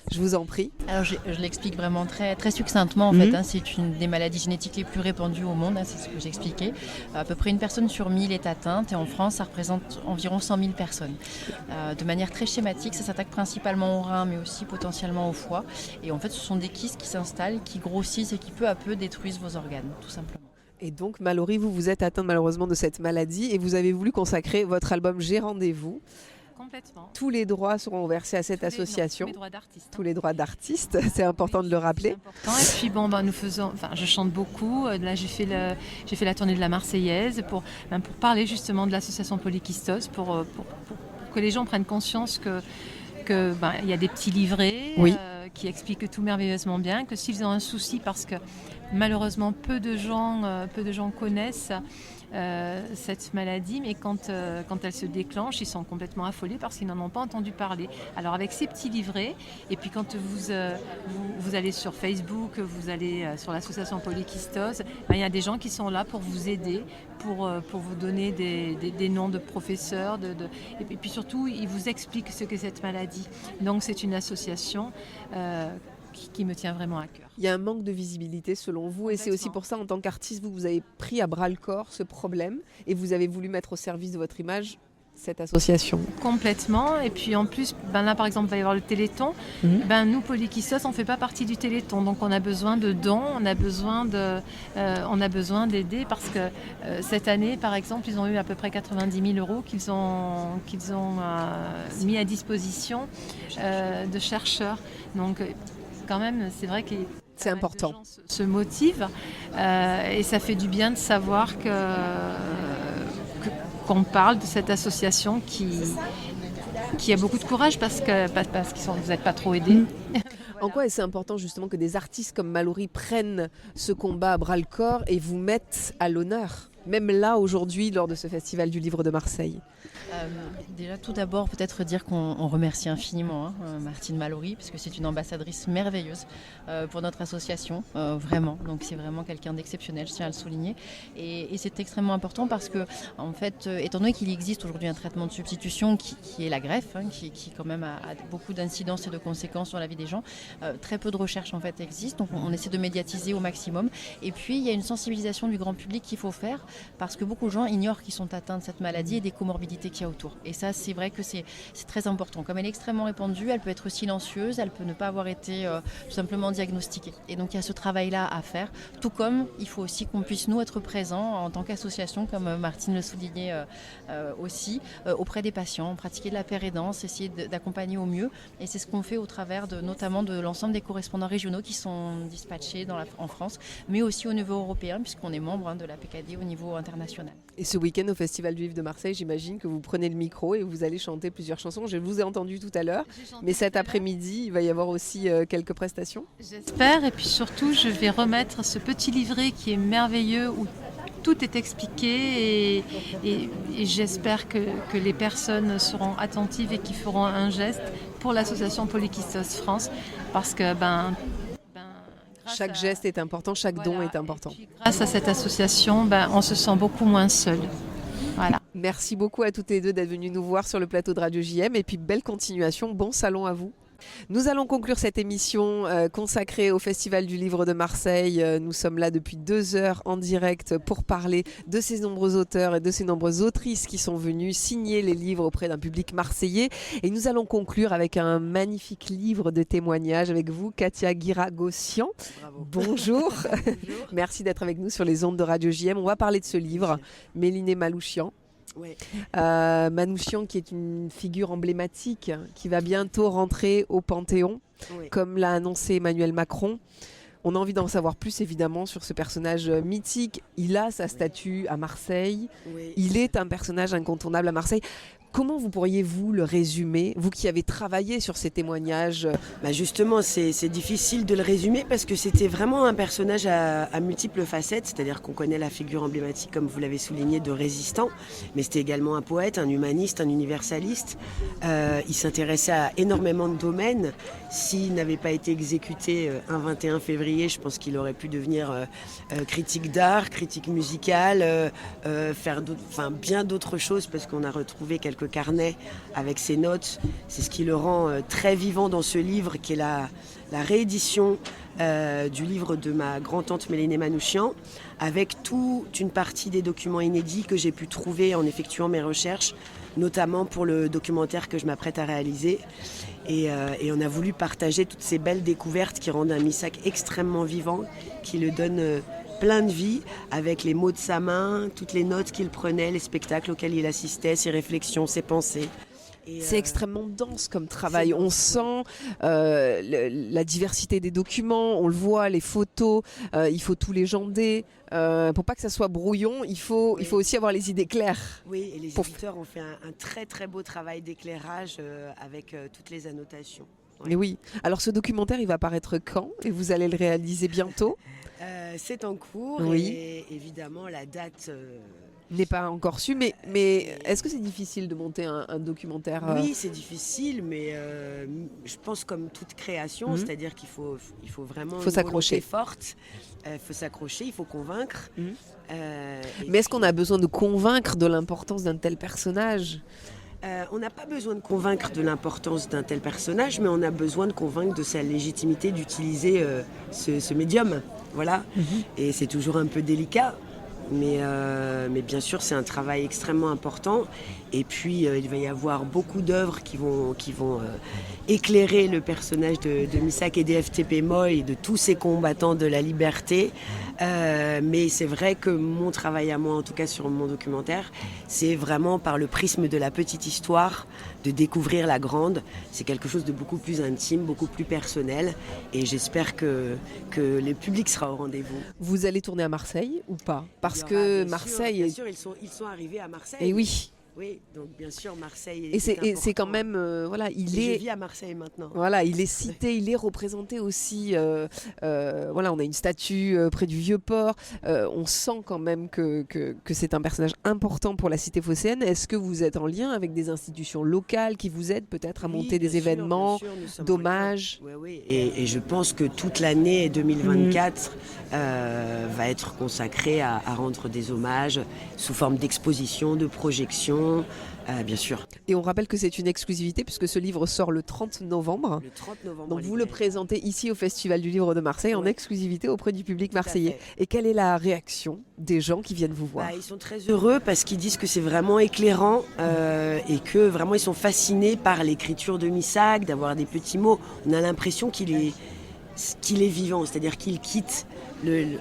Je vous en prie. Alors je l'explique vraiment très, très succinctement en fait. C'est une des maladies génétiques les plus répandues au monde, c'est ce que j'ai expliqué. À peu près 1 personne sur 1000 est atteinte et en France ça représente environ 100 000 personnes. De manière très schématique, ça s'attaque principalement au rein mais aussi potentiellement au foie. Et en fait ce sont des kystes qui s'installent, qui grossissent et qui peu à peu détruisent vos organes, tout simplement. Et donc Mallory, vous êtes atteinte malheureusement de cette maladie et vous avez voulu consacrer votre album J'ai rendez-vous. Complètement. Tous les droits seront versés à cette association. Tous les droits d'artistes. Tous les droits d'artistes, c'est important de le rappeler. Et puis je chante beaucoup. Là, j'ai fait la tournée de la Marseillaise pour parler justement de l'association Polykystos, pour que les gens prennent conscience que y a des petits livrets qui expliquent tout merveilleusement bien, que s'ils ont un souci, parce que malheureusement peu de gens connaissent cette maladie, mais quand elle se déclenche, ils sont complètement affolés parce qu'ils n'en ont pas entendu parler. Alors avec ces petits livrets, et puis quand vous allez sur Facebook, vous allez sur l'association Polykystos, il y a des gens qui sont là pour vous aider, pour vous donner des noms de professeurs, et puis surtout ils vous expliquent ce qu'est cette maladie. Donc c'est une association qui me tient vraiment à cœur. Il y a un manque de visibilité selon vous et c'est aussi pour ça en tant qu'artiste vous avez pris à bras le corps ce problème et vous avez voulu mettre au service de votre image cette association. Complètement, et puis en plus là par exemple il va y avoir le Téléthon. Nous Polykystos on ne fait pas partie du Téléthon, donc on a besoin de dons, on a besoin d'aider parce que cette année par exemple ils ont eu à peu près 90 000 € qu'ils ont mis à disposition de chercheurs, donc quand même c'est vrai que c'est important. Les gens se motivent et ça fait du bien de savoir qu'on parle de cette association qui a beaucoup de courage parce qu'ils vous n'êtes pas trop aidés. En quoi est-ce important justement que des artistes comme Mallory prennent ce combat à bras le corps et vous mettent à l'honneur, même là aujourd'hui lors de ce festival du livre de Marseille? Déjà tout d'abord peut-être dire qu'on remercie infiniment Martine Mallory parce que c'est une ambassadrice merveilleuse pour notre association, vraiment. Donc c'est vraiment quelqu'un d'exceptionnel, je tiens à le souligner. Et c'est extrêmement important parce que en fait, étant donné qu'il existe aujourd'hui un traitement de substitution qui est la greffe, qui quand même a beaucoup d'incidences et de conséquences sur la vie des gens, très peu de recherches en fait existent. Donc on essaie de médiatiser au maximum. Et puis il y a une sensibilisation du grand public qu'il faut faire parce que beaucoup de gens ignorent qu'ils sont atteints de cette maladie et des comorbidités qu'il y a autour. Et ça, c'est vrai que c'est très important. Comme elle est extrêmement répandue, elle peut être silencieuse, elle peut ne pas avoir été tout simplement diagnostiquée. Et donc, il y a ce travail-là à faire. Tout comme il faut aussi qu'on puisse, nous, être présents en tant qu'association, comme Martine le soulignait aussi, auprès des patients, pratiquer de la pérédance, essayer d'accompagner au mieux. Et c'est ce qu'on fait au travers notamment de l'ensemble des correspondants régionaux qui sont dispatchés en France, mais aussi au niveau européen, puisqu'on est membre de la PKD au niveau international. Et ce week-end au Festival du Livre de Marseille, j'imagine que vous prenez le micro et vous allez chanter plusieurs chansons. Je vous ai entendu tout à l'heure, mais cet après-midi, il va y avoir aussi quelques prestations. J'espère, et puis surtout, je vais remettre ce petit livret qui est merveilleux où tout est expliqué et j'espère que les personnes seront attentives et qui feront un geste pour l'association Polykystos France parce que chaque geste est important, chaque don est important. Grâce à cette association, on se sent beaucoup moins seul. Voilà. Merci beaucoup à toutes les deux d'être venues nous voir sur le plateau de Radio JM et puis belle continuation, bon salon à vous. Nous allons conclure cette émission consacrée au Festival du Livre de Marseille. Nous sommes là depuis 2 heures en direct pour parler de ces nombreux auteurs et de ces nombreuses autrices qui sont venus signer les livres auprès d'un public marseillais. Et nous allons conclure avec un magnifique livre de témoignages avec vous, Katia Guiragossian. Bonjour. Merci d'être avec nous sur les ondes de Radio JM. On va parler de ce livre, Mélinée Manouchian. Ouais. Manouchian qui est une figure emblématique qui va bientôt rentrer au Panthéon, comme l'a annoncé Emmanuel Macron. On a envie d'en savoir plus évidemment sur ce personnage mythique. Il a sa statue à Marseille, il est un personnage incontournable à Marseille. Comment vous pourriez-vous le résumer, vous qui avez travaillé sur ces témoignages? Justement, c'est difficile de le résumer parce que c'était vraiment un personnage à multiples facettes, c'est-à-dire qu'on connaît la figure emblématique, comme vous l'avez souligné, de résistant, mais c'était également un poète, un humaniste, un universaliste. Il s'intéressait à énormément de domaines. S'il n'avait pas été exécuté un 21 février, je pense qu'il aurait pu devenir critique d'art, critique musicale, faire bien d'autres choses parce qu'on a retrouvé quelques carnet avec ses notes. C'est ce qui le rend très vivant dans ce livre qui est la réédition du livre de ma grand-tante Mélinée Manouchian, avec toute une partie des documents inédits que j'ai pu trouver en effectuant mes recherches, notamment pour le documentaire que je m'apprête à réaliser. Et on a voulu partager toutes ces belles découvertes qui rendent un Missak extrêmement vivant, qui le donnent plein de vie, avec les mots de sa main, toutes les notes qu'il prenait, les spectacles auxquels il assistait, ses réflexions, ses pensées. C'est extrêmement dense comme travail. On sent la diversité des documents, on le voit, les photos, il faut tout légender. Pour pas que ça soit brouillon, il faut aussi avoir les idées claires. Oui, et les éditeurs ont fait un très très beau travail d'éclairage avec toutes les annotations. Ouais. Et oui. Alors ce documentaire, il va apparaître quand? Et vous allez le réaliser bientôt? C'est en cours, oui. Et évidemment la date... n'est pas encore su, mais est-ce que c'est difficile de monter un documentaire? Oui, c'est difficile, mais je pense comme toute création, c'est-à-dire qu'il faut vraiment une volonté forte, il faut s'accrocher, il faut convaincre. Mais est-ce qu'on a besoin de convaincre de l'importance d'un tel personnage? On n'a pas besoin de convaincre de l'importance d'un tel personnage, mais on a besoin de convaincre de sa légitimité d'utiliser ce médium. Voilà. Et c'est toujours un peu délicat. Mais bien sûr, c'est un travail extrêmement important. Et puis, il va y avoir beaucoup d'œuvres qui vont éclairer le personnage de Missak et des FTP Moi et de tous ces combattants de la liberté. Mais c'est vrai que mon travail à moi, en tout cas sur mon documentaire, c'est vraiment par le prisme de la petite histoire, de découvrir la grande. C'est quelque chose de beaucoup plus intime, beaucoup plus personnel. Et j'espère que le public sera au rendez-vous. Vous allez tourner à Marseille ou pas? Parce que Marseille... Bien sûr, ils sont arrivés à Marseille. Et oui. Oui, donc bien sûr Marseille. Et c'est quand même voilà, je vis à Marseille maintenant. Voilà, il est cité, il est représenté aussi. Voilà, on a une statue près du Vieux-Port. On sent quand même que c'est un personnage important pour la cité phocéenne. Est-ce que vous êtes en lien avec des institutions locales qui vous aident peut-être à monter des événements d'hommage? Oui. Et je pense que toute l'année 2024 va être consacrée à rendre des hommages sous forme d'exposition, de projection. Bien sûr. Et on rappelle que c'est une exclusivité puisque ce livre sort le 30 novembre. Le 30 novembre. Donc vous le présentez ici au Festival du Livre de Marseille en exclusivité auprès du public marseillais. Et quelle est la réaction des gens qui viennent vous voir? Ils sont très heureux parce qu'ils disent que c'est vraiment éclairant et que vraiment ils sont fascinés par l'écriture de Missak, d'avoir des petits mots. On a l'impression qu'il est vivant, c'est-à-dire qu'il quitte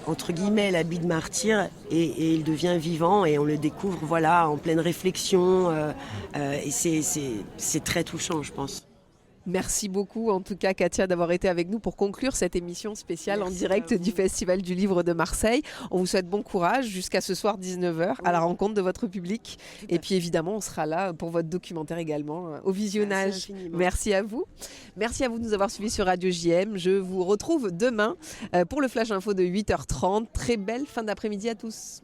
entre guillemets l'habit de martyr et il devient vivant et on le découvre voilà en pleine réflexion et c'est très touchant, je pense. Merci beaucoup en tout cas Katia d'avoir été avec nous pour conclure cette émission spéciale en direct du Festival du Livre de Marseille. On vous souhaite bon courage jusqu'à ce soir 19h à la rencontre de votre public. Et puis évidemment on sera là pour votre documentaire également au visionnage. Merci à vous. Merci à vous de nous avoir suivis sur Radio JM. Je vous retrouve demain pour le Flash Info de 8h30. Très belle fin d'après-midi à tous.